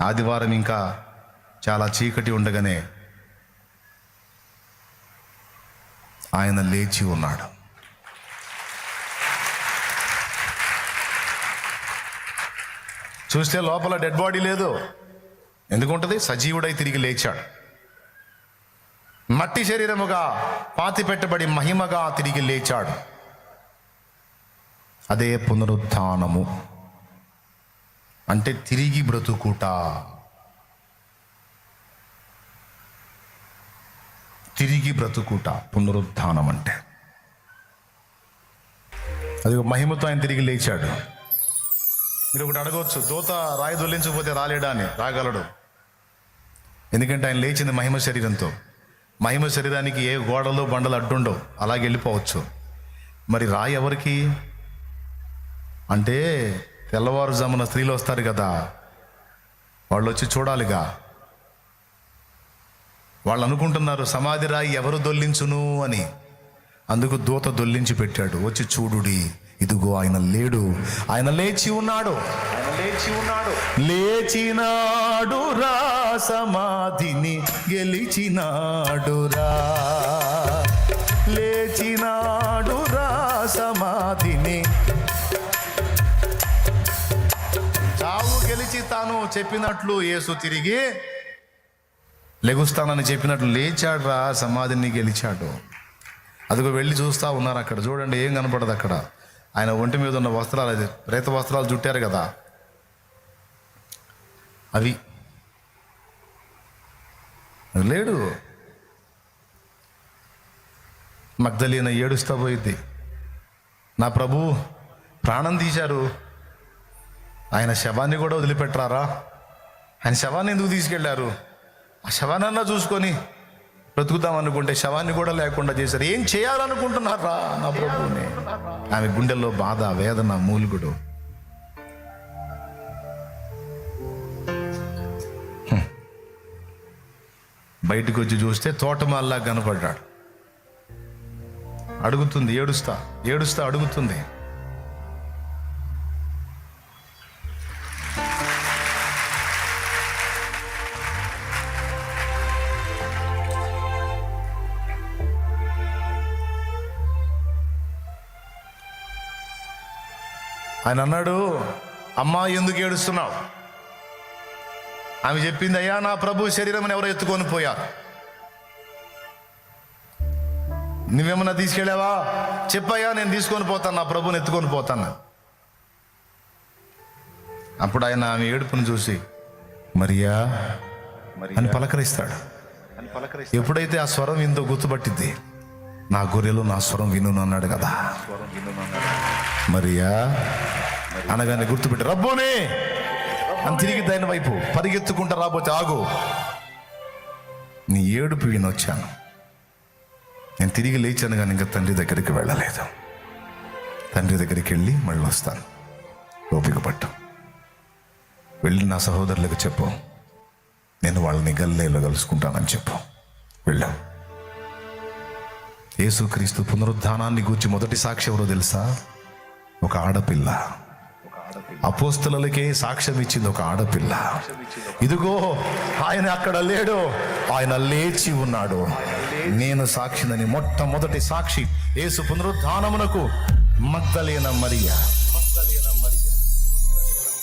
ఆదివారం ఇంకా చాలా చీకటి ఉండగానే ఆయన లేచి ఉన్నాడు. చూస్తే లోపల డెడ్ బాడీ లేదు. ఎందుకుంటుంది? సజీవుడై తిరిగి లేచాడు. మట్టి శరీరముగా పాతి పెట్టబడి మహిమగా తిరిగి లేచాడు. అదే పునరుత్థానము అంటే, తిరిగి బ్రతుకుట. తిరిగి బ్రతుకుట పునరుత్థానం అంటే. అది మహిమతో ఆయన తిరిగి లేచాడు. మీరు ఒకటి అడగవచ్చు, దూత రాయి దొల్లించకపోతే రాలేడా అని. రాగలడు, ఎందుకంటే ఆయన లేచింది మహిమ శరీరంతో. మహిమ శరీరానికి ఏ గోడలు బండలు అడ్డుండవు, అలాగే వెళ్ళిపోవచ్చు. మరి రాయి ఎవరికి అంటే, తెల్లవారుజామున స్త్రీలు వస్తారు కదా, వాళ్ళు వచ్చి చూడాలిగా. వాళ్ళు అనుకుంటున్నారు సమాధి రాయి ఎవరు దొల్లించును అని. అందుకు దూత దొల్లించి పెట్టాడు, వచ్చి చూడుడి, ఇదిగో ఆయన లేడు, ఆయన లేచి ఉన్నాడు. లేచినాడు రా, సమాధిని గెలిచినాడు రా, లేచినాడు రా, సమాధిని. చావు గెలిచి తాను చెప్పినట్లు యేసు తిరిగి లెగుస్తానని చెప్పినట్లు లేచాడు రా, సమాధిని గెలిచాడు. అదిగో వెళ్ళి చూస్తూ ఉన్నారు. అక్కడ చూడండి, ఏం కనపడదు అక్కడ. ఆయన ఒంటి మీద ఉన్న వస్త్రాలు, అది ప్రేత వస్త్రాలు చుట్టారు కదా, అవి లేడు. మగ్దలీన ఏడుస్తా పోయింది, నా ప్రభు ప్రాణం తీశారు, ఆయన శవాన్ని కూడా వదిలిపెట్టరారా, ఆయన శవాన్ని ఎందుకు తీసుకెళ్లారు, ఆ శవానన్నా చూసుకొని బ్రతుకుతాం అనుకుంటే శవాన్ని కూడా లేకుండా చేశారు, ఏం చేయాలనుకుంటున్నారా నా ప్రభువుని. ఆమె గుండెల్లో బాధ, వేదన, మూలుగుడు. బయటకు వచ్చి చూస్తే తోటమాల్లా కనపడ్డాడు. అడుగుతుంది, ఏడుస్తా ఏడుస్తా అడుగుతుంది, ఆయన అన్నాడు, అమ్మా ఎందుకు ఏడుస్తున్నావు? ఆమె చెప్పింది, అయ్యా నా ప్రభు శరీరం ఎవరో ఎత్తుకొని పోయారు, నువ్వేమన్నా తీసుకెళ్ళావా? చెప్పయ్యా, నేను తీసుకొని పోతాను, నా ప్రభుని ఎత్తుకొని పోతాను. అప్పుడు ఆయన ఆమె ఏడుపును చూసి మరియా అని పలకరిస్తాడు. ఎప్పుడైతే ఆ స్వరం ఇందో గుర్తుపట్టింది, నా గొర్రెలు నా స్వరం వినును అన్నాడు కదా. మరియా అనగానే గుర్తుపెట్టి రబ్బోనే అని తిరిగి దాని వైపు పరిగెత్తుకుంటా రాబోతే, ఆగు, నీ ఏడుపు వినొచ్చాను, నేను తిరిగి లేచాను కానీ ఇంకా తండ్రి దగ్గరికి వెళ్ళలేదు. తండ్రి దగ్గరికి వెళ్ళి మళ్ళీ వస్తాను, ఓపిక పట్టు. వెళ్ళి నా సహోదరులకు చెప్పు, నేను వాళ్ళని గల్లీలో కలుసుకుంటానని చెప్పు. వెళ్ళాం. యేసుక్రీస్తు పునరుద్ధానాన్ని గూర్చి మొదటి సాక్షి ఎవరో తెలుసా? ఒక ఆడపిల్ల. అపోస్తలులకే సాక్ష్యం ఇచ్చింది ఒక ఆడపిల్ల. ఇదిగో ఆయన అక్కడ లేడు, ఆయన లేచి ఉన్నాడు, నేను సాక్షినని. మొట్టమొదటి సాక్షి యేసు పునరుద్ధానమునకు మగ్దలేన మరియా.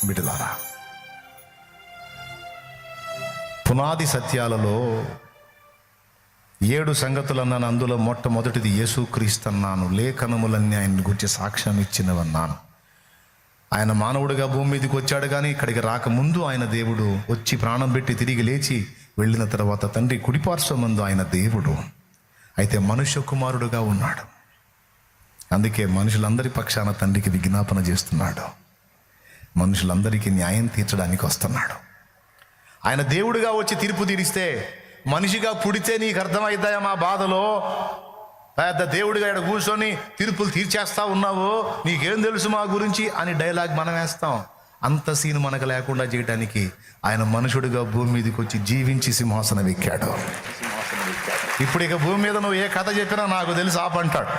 బిడ్డలారా, పునాది సత్యాలలో 7 సంగతులు అన్నాను. అందులో మొట్టమొదటిది యేసుక్రీస్తు అన్నాను. లేఖనములన్నీ ఆయన గురించి సాక్ష్యం ఇచ్చినవన్నాను. ఆయన మానవుడిగా భూమి మీదకి వచ్చాడు, కానీ ఇక్కడికి రాకముందు ఆయన దేవుడు. వచ్చి ప్రాణం పెట్టి తిరిగి లేచి వెళ్ళిన తర్వాత తండ్రి కుడిపార్శ్వమందు ఆయన దేవుడు. అయితే మనుష్య కుమారుడుగా ఉన్నాడు. అందుకే మనుషులందరి పక్షాన తండ్రికి విజ్ఞాపన చేస్తున్నాడు. మనుషులందరికీ న్యాయం తీర్చడానికి వస్తున్నాడు. ఆయన దేవుడిగా వచ్చి తీర్పు తీరిస్తే, మనిషిగా పుడితే నీకు అర్థమైద్దాయా మా బాధలో? పెద్ద దేవుడిగా ఇక్కడ కూర్చొని తీర్పులు తీర్చేస్తా ఉన్నావు, నీకేం తెలుసు మా గురించి అని డైలాగ్ మనం వేస్తాం. అంత సీన్ మనకు లేకుండా చేయడానికి ఆయన మనుషుడిగా భూమి మీదకి వచ్చి జీవించి సింహాసనం ఎక్కాడు. ఇప్పుడు ఇక భూమి మీద నువ్వు ఏ కథ చెప్పినా నాకు తెలుసు ఆపంటాడు.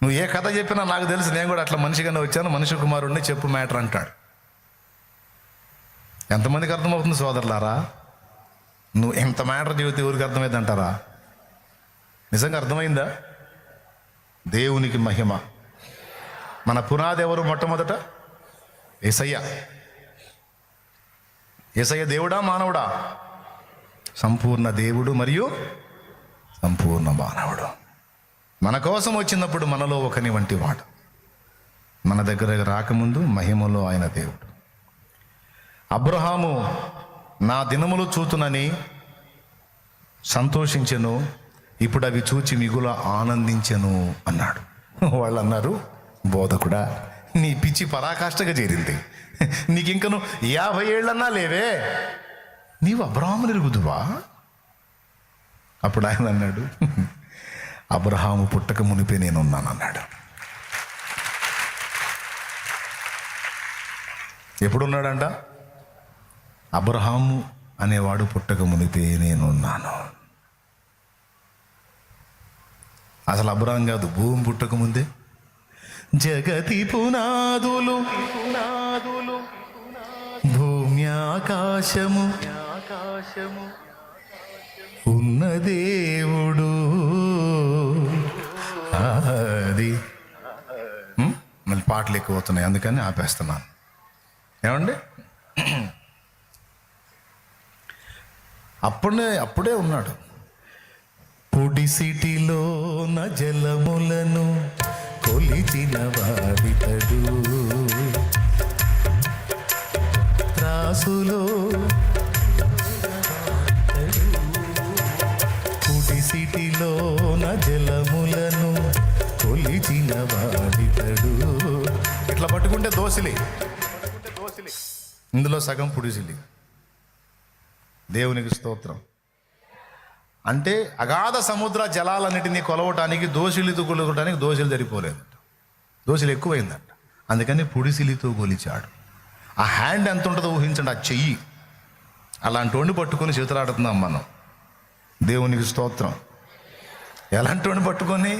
నువ్వు ఏ కథ చెప్పినా నాకు తెలుసు, నేను కూడా అట్లా మనిషిగానే వచ్చాను, మనిషి కుమారుడిని చెప్పు మ్యాటర్ అంటాడు. ఎంతమందికి అర్థమవుతుంది సోదరులారా? నువ్వు ఎంత మ్యాటర్ చెబితే ఎవరికి అర్థమైంది అంటారా? నిజంగా అర్థమైందా? దేవునికి మహిమ. మన పునాది ఎవరు? మొట్టమొదట యేసయ్య. యేసయ్య దేవుడా మానవుడా? సంపూర్ణ దేవుడు మరియు సంపూర్ణ మానవుడు. మన కోసం వచ్చినప్పుడు మనలో ఒకని వంటి వాడు. మన దగ్గర రాకముందు మహిమలో ఆయన దేవుడు. అబ్రహాము నా దినములు చూతునని సంతోషించెను, ఇప్పుడు అవి చూచి మిగుల ఆనందించెను అన్నాడు. వాళ్ళు అన్నారు, బోధకుడా నీ పిచ్చి పరాకాష్ఠగా చేరింది, నీకింకను 50 ఏళ్ళన్నా లేవే, నీవు అబ్రహాముని ఎరుగుదువా? అప్పుడు ఆయన అన్నాడు, అబ్రహాము పుట్టక మునిపే నేనున్నాను అన్నాడు. ఎప్పుడున్నాడంట? అబ్రహాము అనేవాడు పుట్టక మునిపే నేనున్నాను. అసలు అబ్రహాం కాదు, భూమి పుట్టక ముందే. జగతి పునాదులు భూమి ఆకాశము ఉన్న దేవుడు అది. మళ్ళీ పాటలు ఎక్కువ అవుతున్నాయి, అందుకని ఆపేస్తున్నాను. ఏమండి, అప్పుడే ఉన్నాడు. పొడిసిటిలో నా జలములను కొలిచిన వాడితడు, త్రాసులో పొడిసిటిలో నా జలములను కొలిచిన వాడితడు. ఇట్లా పట్టుకుంటే దోసిలి, ఇందులో సగం పుడిసిలి. దేవునికి స్తోత్రం. అంటే అగాధ సముద్ర జలాలన్నిటినీ కొలవటానికి దోషులతో కొలవటానికి దోషులు సరిపోలేదంట, దోషులు ఎక్కువైందంట. అందుకని పుడిసిలితో కొలిచాడు. ఆ హ్యాండ్ ఎంత ఉంటుందో ఊహించండి, ఆ చెయ్యి అలాంటి వండి పట్టుకొని చేతులాడుతున్నాం మనం. దేవునికి స్తోత్రం. ఎలాంటి వండి పట్టుకొని?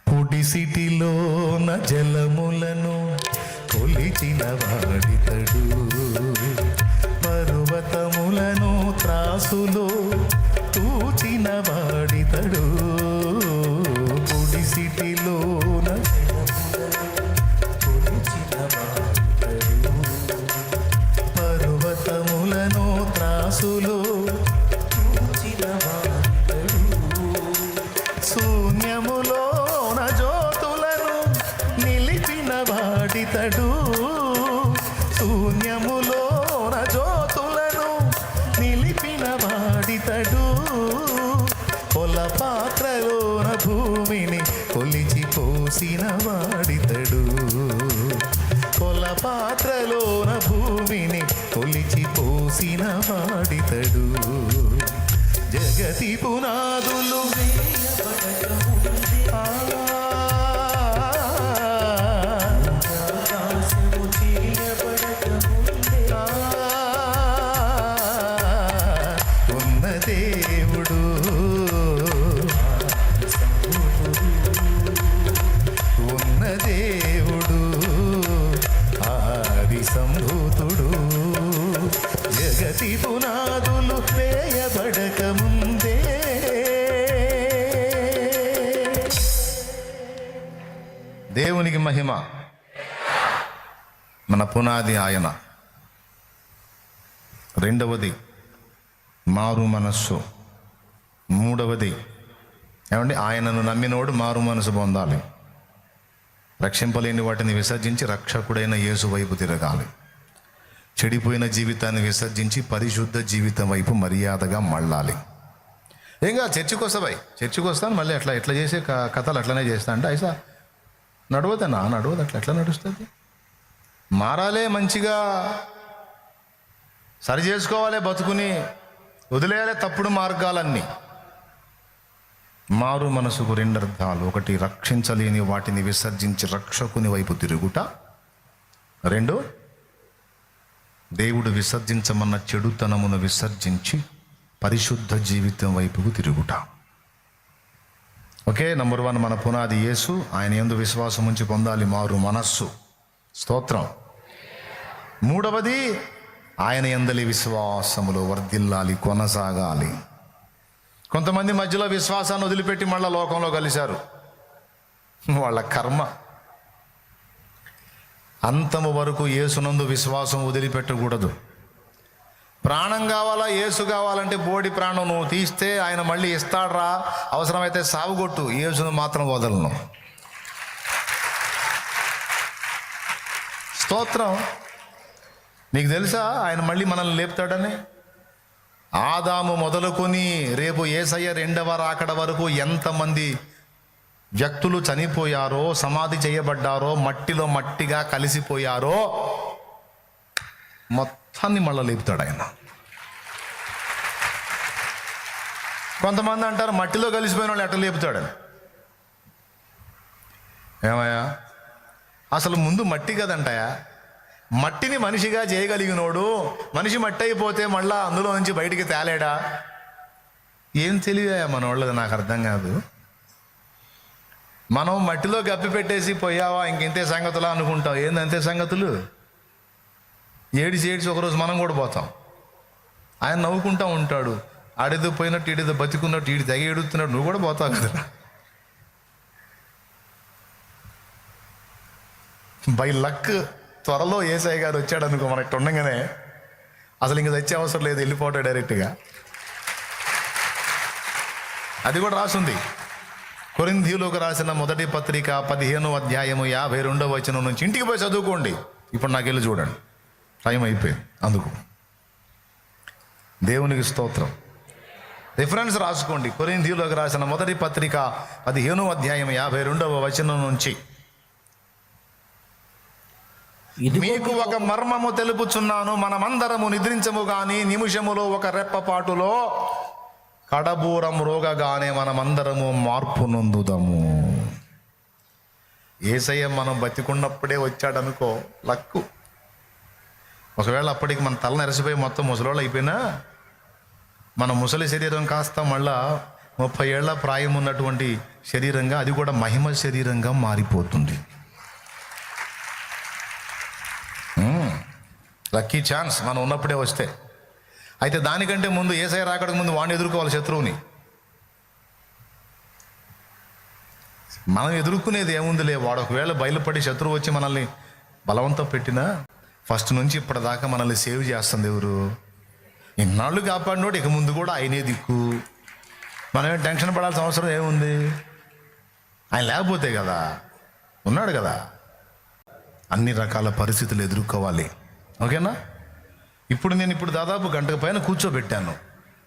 పుడిసిటిలోన జలములను కొలిచిన వాడితడు, పర్వతములను త్రాసులో తూచిన వాడితడు. పొడిసిటిలోన కొలిచిన వాడితడు, పర్వతములను త్రాసులో తూచిన వాడితడు. శూన్యములోన జ్యోతులను నిలిపిన వాడితడు, శూన్యములోన జ్యోతులను నిలిపిన వాడితడు. పొల పాత్రలోన భూమిని కొలిచి పోసిన వాడితడు, పొల పాత్రలోన భూమిని కొలిచి పోసిన వాడితడు. జగతి పునాదులు దేవునికి మహిమ. మన పునాది ఆయన. రెండవది మారు మనస్సు. మూడవది ఏమండి, ఆయనను నమ్మినోడు మారు మనసు పొందాలి. రక్షింపలేని వాటిని విసర్జించి రక్షకుడైన యేసు వైపు తిరగాలి. చెడిపోయిన జీవితాన్ని విసర్జించి పరిశుద్ధ జీవితం వైపు మర్యాదగా మళ్ళాలి. ఏంగా చర్చికి వస్తాను మళ్ళీ ఎట్లా చేసే కథలు అట్లనే చేస్తా అంటే ఐసా నడవదు ఎట్లా నడుస్తుంది? మారాలే, మంచిగా సరి చేసుకోవాలి, బతుకుని వదిలేయాలి తప్పుడు మార్గాలన్నీ. మారు మనసుకు రెండు అర్థాలు. ఒకటి, రక్షించలేని వాటిని విసర్జించి రక్షకుని వైపు తిరుగుట. రెండు, దేవుడు విసర్జించమన్న చెడుతనమును విసర్జించి పరిశుద్ధ జీవితం వైపుకు తిరుగుట. ఓకే, నంబర్ 1 మన పునాది యేసు. ఆయన యందు విశ్వాసం ఉంచి పొందాలి మారు మనస్సు. స్తోత్రం. మూడవది, ఆయన యందలి విశ్వాసములో వర్ధిల్లాలి, కొనసాగాలి. కొంతమంది మధ్యలో విశ్వాసాన్ని వదిలిపెట్టి మళ్ళీ లోకంలో కలిశారు. వాళ్ళ కర్మ. అంతము వరకు యేసునందు విశ్వాసం వదిలిపెట్టకూడదు. ప్రాణం కావాలా, యేసు కావాలంటే బోడి ప్రాణం నువ్వు తీస్తే ఆయన మళ్ళీ ఇస్తాడ్రా, అవసరమైతే సావుగొట్టు, యేసును మాత్రం వదలను. స్తోత్రం. నీకు తెలుసా ఆయన మళ్ళీ మనల్ని లేపుతాడని? ఆదాము మొదలుకొని రేపు యేసయ్య రెండవ రాకడ వరకు ఎంతమంది వ్యక్తులు చనిపోయారో, సమాధి చేయబడ్డారో, మట్టిలో మట్టిగా కలిసిపోయారో మొత్తాన్ని మళ్ళీ లేపుతాడు ఆయన. కొంతమంది అంటారు మట్టిలో కలిసిపోయిన వాళ్ళు ఎట్లా లేపుతాడని. ఏమయ్యా, అసలు ముందు మట్టి కదంటాయా? మట్టిని మనిషిగా చేయగలిగినోడు మనిషి మట్టి అయిపోతే మళ్ళా అందులో నుంచి బయటికి తేలేడా? ఏం తెలియదా మన వాళ్ళది? నాకు అర్థం కాదు. మనం మట్టిలో గప్పి పెట్టేసి పోయావా ఇంకెంతే సంగతులు అనుకుంటాం. ఏందంతే సంగతులు? ఏడిచి ఒకరోజు మనం కూడా పోతాం. ఆయన నవ్వుకుంటా ఉంటాడు. ఆడేదో పోయినట్టు ఈడేదో బతికున్నట్టు, ఈడు తెగ ఏడుతున్నట్టు నువ్వు కూడా పోతావు కదా. బై లక్ త్వరలో యేసయ్య గారు వచ్చాడు అనుకో, మనకి ఉండగానే అసలు ఇంక తెచ్చే అవసరం లేదు, వెళ్ళిపోతాడు డైరెక్ట్గా. అది కూడా రాసుంది. కొరింథీయులకు రాసిన మొదటి పత్రిక 15వ అధ్యాయము 52వ వచనం నుంచి. ఇంటికి పోయి చదువుకోండి. ఇప్పుడు నాకు వెళ్ళి చూడండి, టైం అయిపోయింది. అందుకు దేవునికి స్తోత్రం. రిఫరెన్స్ రాసుకోండి. కొరింథీయులకు రాసిన మొదటి పత్రిక 15వ అధ్యాయం 52వ వచనం నుంచి. మీకు ఒక మర్మము తెలుపుచున్నాను, మనమందరము నిద్రించము గాని నిమిషములో ఒక రెప్పపాటులో కడబూరం రోగగానే మనమందరము మార్పు నొందుదాము. యేసయ్య మనం బతికున్నప్పుడే వచ్చాడనుకో, లక్కు. ఒకవేళ అప్పటికి మన తల నెరసిపోయి మొత్తం ముసలోళ్ళు అయిపోయినా మన ముసలి శరీరం కాస్త మళ్ళా 30 ఏళ్ల ప్రాయం ఉన్నటువంటి శరీరంగా, అది కూడా మహిమ శరీరంగా మారిపోతుంది. లక్కీ ఛాన్స్ మనం ఉన్నప్పుడే వస్తే. అయితే దానికంటే ముందు యేసయ్య రాకడానికి ముందు వాడిని ఎదుర్కోవాలి, శత్రువుని. మనం ఎదుర్కొనేది ఏముందిలే, వాడు ఒకవేళ బయలుపడి శత్రువు వచ్చి మనల్ని బలవంతం పెట్టినా ఫస్ట్ నుంచి ఇప్పటిదాకా మనల్ని సేవ్ చేస్తుంది ఎవరు? ఇన్నాళ్ళు కాపాడినోడు, ఇక ముందు కూడా ఆయనే దిక్కు. మనమేం టెన్షన్ పడాల్సిన అవసరం ఏముంది? ఆయన లేకపోతే కదా, ఉన్నాడు కదా. అన్ని రకాల పరిస్థితులు ఎదుర్కోవాలి. ఓకేనా? ఇప్పుడు నేను దాదాపు గంటకు పైన కూర్చోబెట్టాను.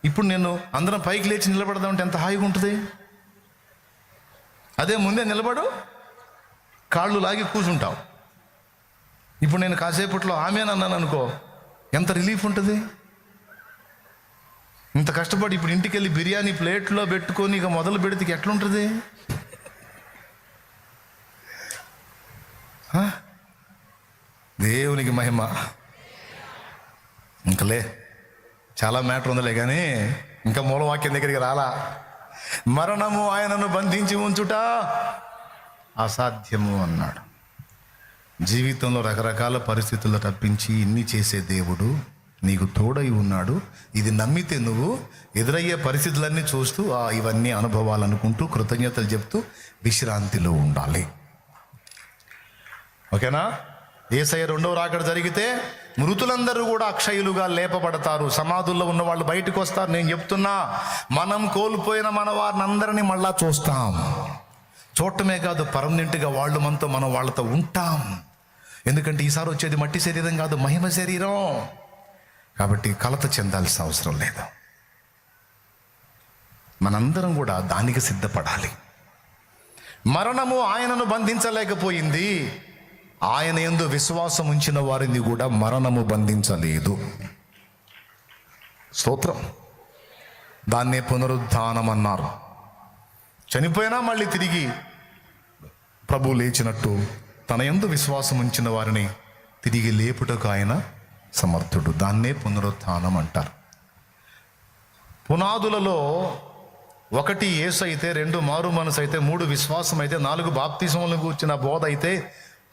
ఇప్పుడు నేను అందరం పైకి లేచి నిలబడదామంటే ఎంత హాయిగా ఉంటుంది. అదే ముందే నిలబడు, కాళ్ళు లాగి కూర్చుంటావు. ఇప్పుడు నేను కాసేపట్లో ఆమెనన్నాను అనుకో, ఎంత రిలీఫ్ ఉంటుంది. ఇంత కష్టపడి ఇప్పుడు ఇంటికి వెళ్ళి బిర్యానీ ప్లేట్లో పెట్టుకొని ఇక మొదలు పెడితే ఎట్లుంటుంది? దేవునికి మహిమ. ఇంకలే చాలా మ్యాటర్ ఉందిలే, కానీ ఇంకా మూలవాక్యం దగ్గరికి రాలా. మరణము ఆయనను బంధించి ఉంచుట అసాధ్యము అన్నాడు. జీవితంలో రకరకాల పరిస్థితుల్లో తప్పించి ఇన్ని చేసే దేవుడు నీకు తోడై ఉన్నాడు. ఇది నమ్మితే నువ్వు ఎదురయ్యే పరిస్థితులన్నీ చూస్తూ ఇవన్నీ అనుభవాలు అనుకుంటూ కృతజ్ఞతలు చెప్తూ విశ్రాంతిలో ఉండాలి. ఓకేనా? యేసయ్య రెండవ రాకడ జరిగితే మృతులందరూ కూడా అక్షయులుగా లేపబడతారు. సమాధుల్లో ఉన్న వాళ్ళు బయటకు వస్తారు. నేను చెప్తున్నా, మనం కోల్పోయిన మన వారిని అందరినీ మళ్ళా చూస్తాం. చూడటమే కాదు, పర్మనెంట్గా వాళ్ళు మనతో, మనం వాళ్ళతో ఉంటాం. ఎందుకంటే ఈసారి వచ్చేది మట్టి శరీరం కాదు, మహిమ శరీరం. కాబట్టి కలత చెందాల్సిన అవసరం లేదు. మనందరం కూడా దానికి సిద్ధపడాలి. మరణము ఆయనను బంధించలేకపోయింది, ఆయన యందు విశ్వాసం ఉంచిన వారిని కూడా మరణము బంధించలేదు. స్తోత్రం. దాన్నే పునరుద్ధానం అన్నారు. చనిపోయినా మళ్ళీ తిరిగి ప్రభు లేచినట్టు తన యందు విశ్వాసం ఉంచిన వారిని తిరిగి లేపుటకు ఆయన సమర్థుడు. దాన్నే పునరుత్థానం అంటారు. పునాదులలో 1 యేసు అయితే, 2 మారు మనసు అయితే, 3 విశ్వాసం అయితే, 4 బాప్తిసములను గూర్చిన బోధ అయితే,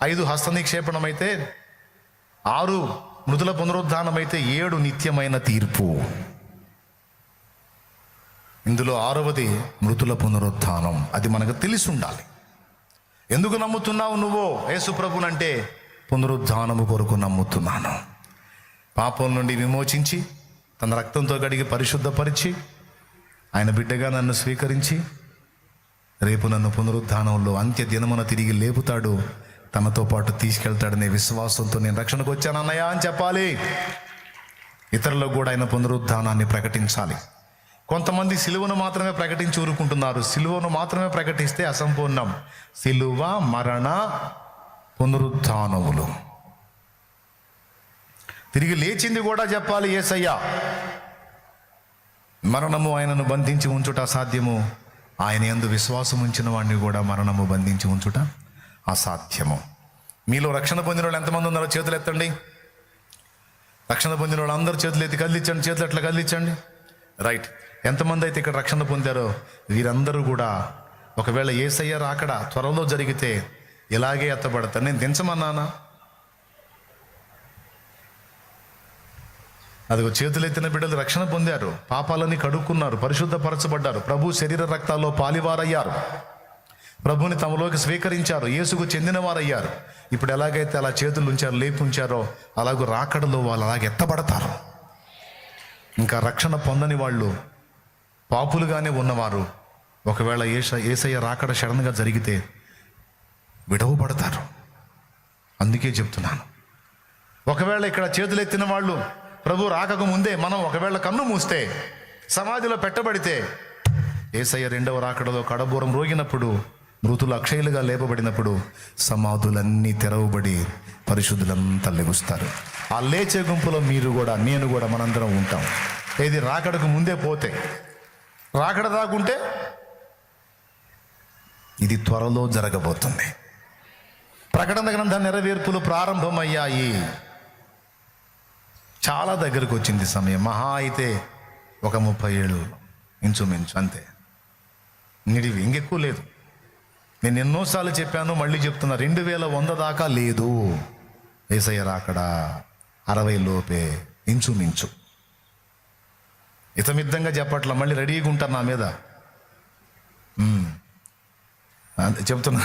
5 హస్తనిక్షేపణం అయితే, 6 మృతుల పునరుద్ధానం అయితే, 7 నిత్యమైన తీర్పు. ఇందులో 6వది మృతుల పునరుత్థానం. అది మనకు తెలిసి ఉండాలి. ఎందుకు నమ్ముతున్నావు నువ్వు యేసు ప్రభునంటే, పునరుద్ధానము కొరకు నమ్ముతున్నాను. పాపం నుండి విమోచించి తన రక్తంతో కడిగి పరిశుద్ధపరిచి ఆయన బిడ్డగా నన్ను స్వీకరించి రేపు నన్ను పునరుద్ధానంలో అంత్య దినమున తిరిగి లేపుతాడు, తనతో పాటు తీసుకెళ్తాడనే విశ్వాసంతో నేను రక్షణకు వచ్చాను అన్నయ్య అని చెప్పాలి. ఇతరులకు కూడా ఆయన పునరుద్ధానాన్ని ప్రకటించాలి. కొంతమంది సిలువను మాత్రమే ప్రకటించి ఊరుకుంటున్నారు. సిలువను మాత్రమే ప్రకటిస్తే అసంపూర్ణం. సిలువ, మరణ, పునరుత్థానములు. తిరిగి లేచింది కూడా చెప్పాలి యేసయ్య. మరణము ఆయనను బంధించి ఉంచుట అసాధ్యము, ఆయన యందు విశ్వాసం ఉంచిన వాడిని కూడా మరణము బంధించి ఉంచుట అసాధ్యము. మీలో రక్షణ పొందిన వాళ్ళు ఎంతమంది ఉన్నారో చేతులు ఎత్తండి. రక్షణ పొందిన వాళ్ళు అందరూ చేతులు ఎత్తి కదిలించండి. చేతులు ఎట్లా కదిలించండి. రైట్. ఎంతమంది అయితే ఇక్కడ రక్షణ పొందారో వీరందరూ కూడా ఒకవేళ యేసయ్య రాకడ త్వరలో జరిగితే ఇలాగే ఎత్తబడతారు. నేను దించమన్నానా? అదిగో చేతులెత్తిన బిడ్డలు రక్షణ పొందారు, పాపాలని కడుక్కున్నారు, పరిశుద్ధపరచబడ్డారు, ప్రభు శరీర రక్తాల్లో పాలివారయ్యారు, ప్రభుని తమలోకి స్వీకరించారు, యేసుకు చెందినవారయ్యారు. ఇప్పుడు ఎలాగైతే అలా చేతులు ఉంచారో, లేపి ఉంచారో, అలాగూ రాకడలో వాళ్ళు అలాగే ఎత్తబడతారు. ఇంకా రక్షణ పొందని వాళ్ళు, పాపులుగానే ఉన్నవారు ఒకవేళ యేసయ్య రాకడ సడన్గా జరిగితే విడవబడతారు. అందుకే చెప్తున్నాను, ఒకవేళ ఇక్కడ చేతులెత్తిన వాళ్ళు ప్రభు రాకకు ముందే మనం ఒకవేళ కన్ను మూస్తే, సమాధిలో పెట్టబడితే, యేసయ్య రెండవ రాకడలో కడబూరం రోగినప్పుడు, మృతులు అక్షయులుగా లేపబడినప్పుడు సమాధులన్నీ తెరవబడి పరిశుద్ధులంతా లెగుస్తారు. ఆ లేచే గుంపులో మీరు కూడా, నేను కూడా, మనందరం ఉంటాం. ఇది రాకడకు ముందే పోతే. రాకడ దాకుంటే ఇది త్వరలో జరగబోతుంది. ప్రకటన గ్రంథ నెరవేర్పులు ప్రారంభమయ్యాయి. చాలా దగ్గరకు వచ్చింది సమయం. మహా అయితే ఒక 30 ఏళ్ళు ఇంచుమించు, అంతే. నిడివి ఇంకెక్కువ లేదు. నేను ఎన్నోసార్లు చెప్పాను, మళ్ళీ చెప్తున్నా, 2100 దాకా లేదు యేసయ్య రాకడ. 60 లోపే ఇంచుమించు. ఇతమిద్దంగా చెప్పట్లా, మళ్ళీ రెడీగా ఉంటారు నా మీద. చెప్తున్నా,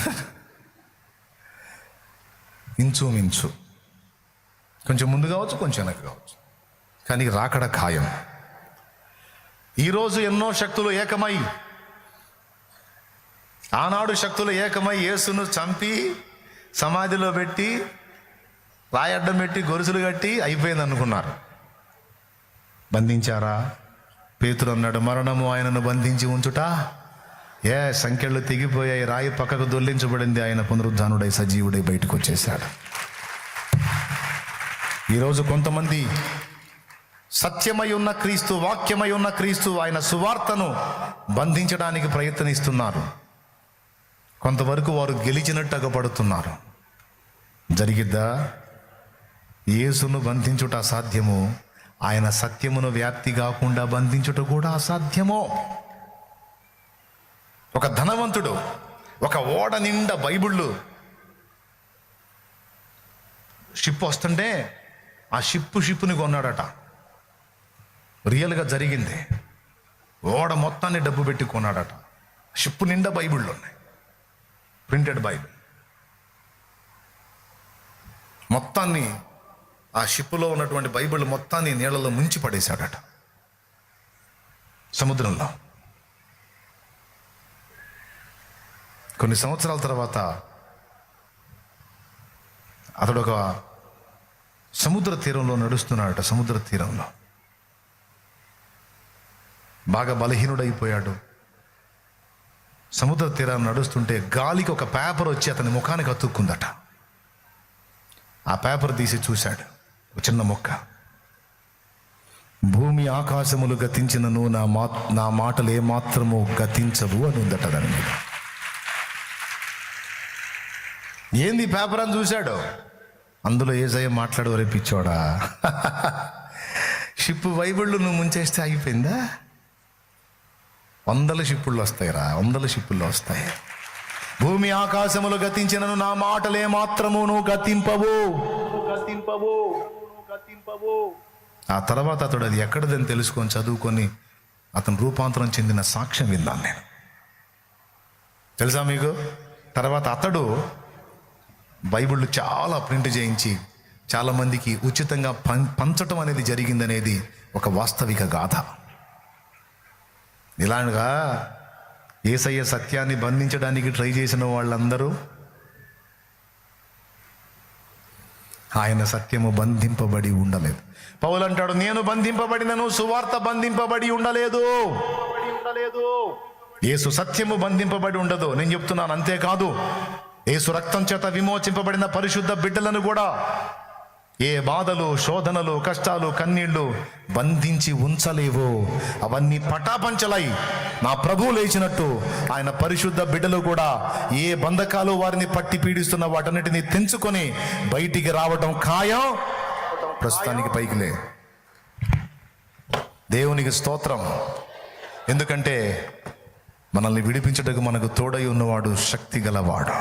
ఇంచుమించు. కొంచెం ముందు కావచ్చు, కొంచెం వెనక్కి కావచ్చు, కానీ రాకడ ఖాయం. ఈరోజు ఎన్నో శక్తులు ఏకమై, ఆనాడు శక్తులు ఏకమై యేసును చంపి సమాధిలో పెట్టి రాయడ్డం పెట్టి గొలుసులు కట్టి అయిపోయింది అనుకున్నారు. బంధించారా? పేతురు అన్నాడు, మరణము ఆయనను బంధించి ఉంచుట, సంఖ్యలు తెగిపోయాయి, రాయి పక్కకు దొల్లించబడింది, ఆయన పునరుద్ధానుడై సజీవుడై బయటకు వచ్చేశాడు. ఈరోజు కొంతమంది సత్యమై ఉన్న క్రీస్తు, వాక్యమై ఉన్న క్రీస్తు, ఆయన సువార్తను బంధించడానికి ప్రయత్నిస్తున్నారు. కొంతవరకు వారు గెలిచినట్టు అగపడుతున్నారు. జరిగిద్దా? యేసును బంధించుట అసాధ్యము, ఆయన సత్యమును వ్యాప్తి కాకుండా బంధించుట కూడా అసాధ్యము. ఒక ధనవంతుడు ఒక ఓడ నిండా బైబిళ్ళు, షిప్ వస్తుంటే ఆ షిప్పుని కొన్నాడట. రియల్గా జరిగింది. ఓడ మొత్తాన్ని డబ్బు పెట్టి కొన్నాడట. షిప్పు నిండా బైబిళ్ళు ఉన్నాయి, ప్రింటెడ్ బైబిల్. మొత్తాన్ని, ఆ షిప్పులో ఉన్నటువంటి బైబిల్ మొత్తాన్ని నీళ్ళలో ముంచి పడేశాడట, సముద్రంలో. కొన్ని సంవత్సరాల తర్వాత అతడు ఒక సముద్ర తీరంలో నడుస్తున్నాడట. సముద్ర తీరంలో బాగా బలహీనుడైపోయాడు. సముద్ర తీరాన్ని నడుస్తుంటే గాలికి ఒక పేపర్ వచ్చి అతని ముఖానికి అతుక్కుందట. ఆ పేపర్ తీసి చూశాడు, ఒక చిన్న మొక్క. భూమి ఆకాశములు గతించినను నా మాటలు ఏమాత్రము గతించవు అని ఉందట దాని మీద. ఏంది పేపర్ అని చూశాడు, అందులో యేసయ్య మాట్లాడు. వరే పిచ్చోడా, షిప్ బైబిళ్ళు నువ్వు ముంచేస్తే అయిపోయిందా? 100 షిప్పుళ్ళు వస్తాయిరా, 100 షిప్పుల్లో వస్తాయి. భూమి ఆకాశములు గతించినను నా మాటలు ఏమాత్రము నువ్వు గతింపవు. ఆ తర్వాత అతడు అది ఎక్కడదని తెలుసుకొని చదువుకొని అతను రూపాంతరం చెందిన సాక్ష్యం విన్నాను నేను. తెలుసా మీకు? తర్వాత అతడు బైబిళ్ళు చాలా ప్రింట్ చేయించి చాలామందికి ఉచితంగా పంచటం అనేది జరిగిందనేది ఒక వాస్తవిక గాథ. ఇలాగా యేసయ్య సత్యాన్ని బంధించడానికి ట్రై చేసిన వాళ్ళందరూ ఆయన సత్యము బంధింపబడి ఉండలేదు. పౌలు అంటాడు, నేను బంధింపబడినను సువార్త బంధింపబడి ఉండలేదు. యేసు సత్యము బంధింపబడి ఉండదు. నేను చెప్తున్నాను. అంతేకాదు, యేసు రక్తం చేత విమోచింపబడిన పరిశుద్ధ బిడ్డలను కూడా ఏ బాధలు, శోధనలు, కష్టాలు, కన్నీళ్లు బంధించి ఉంచలేవు. అవన్నీ పటాపంచలై నా ప్రభువు లేచినట్టు ఆయన పరిశుద్ధ బిడ్డలు కూడా ఏ బంధకాలు వారిని పట్టి పీడిస్తున్న వాటన్నిటిని తెంచుకొని బయటికి రావటం ఖాయం. ప్రస్తుతానికి పైకిలే. దేవునికి స్తోత్రం. ఎందుకంటే మనల్ని విడిపించుటకు మనకు తోడై ఉన్నవాడు శక్తి గలవాడు,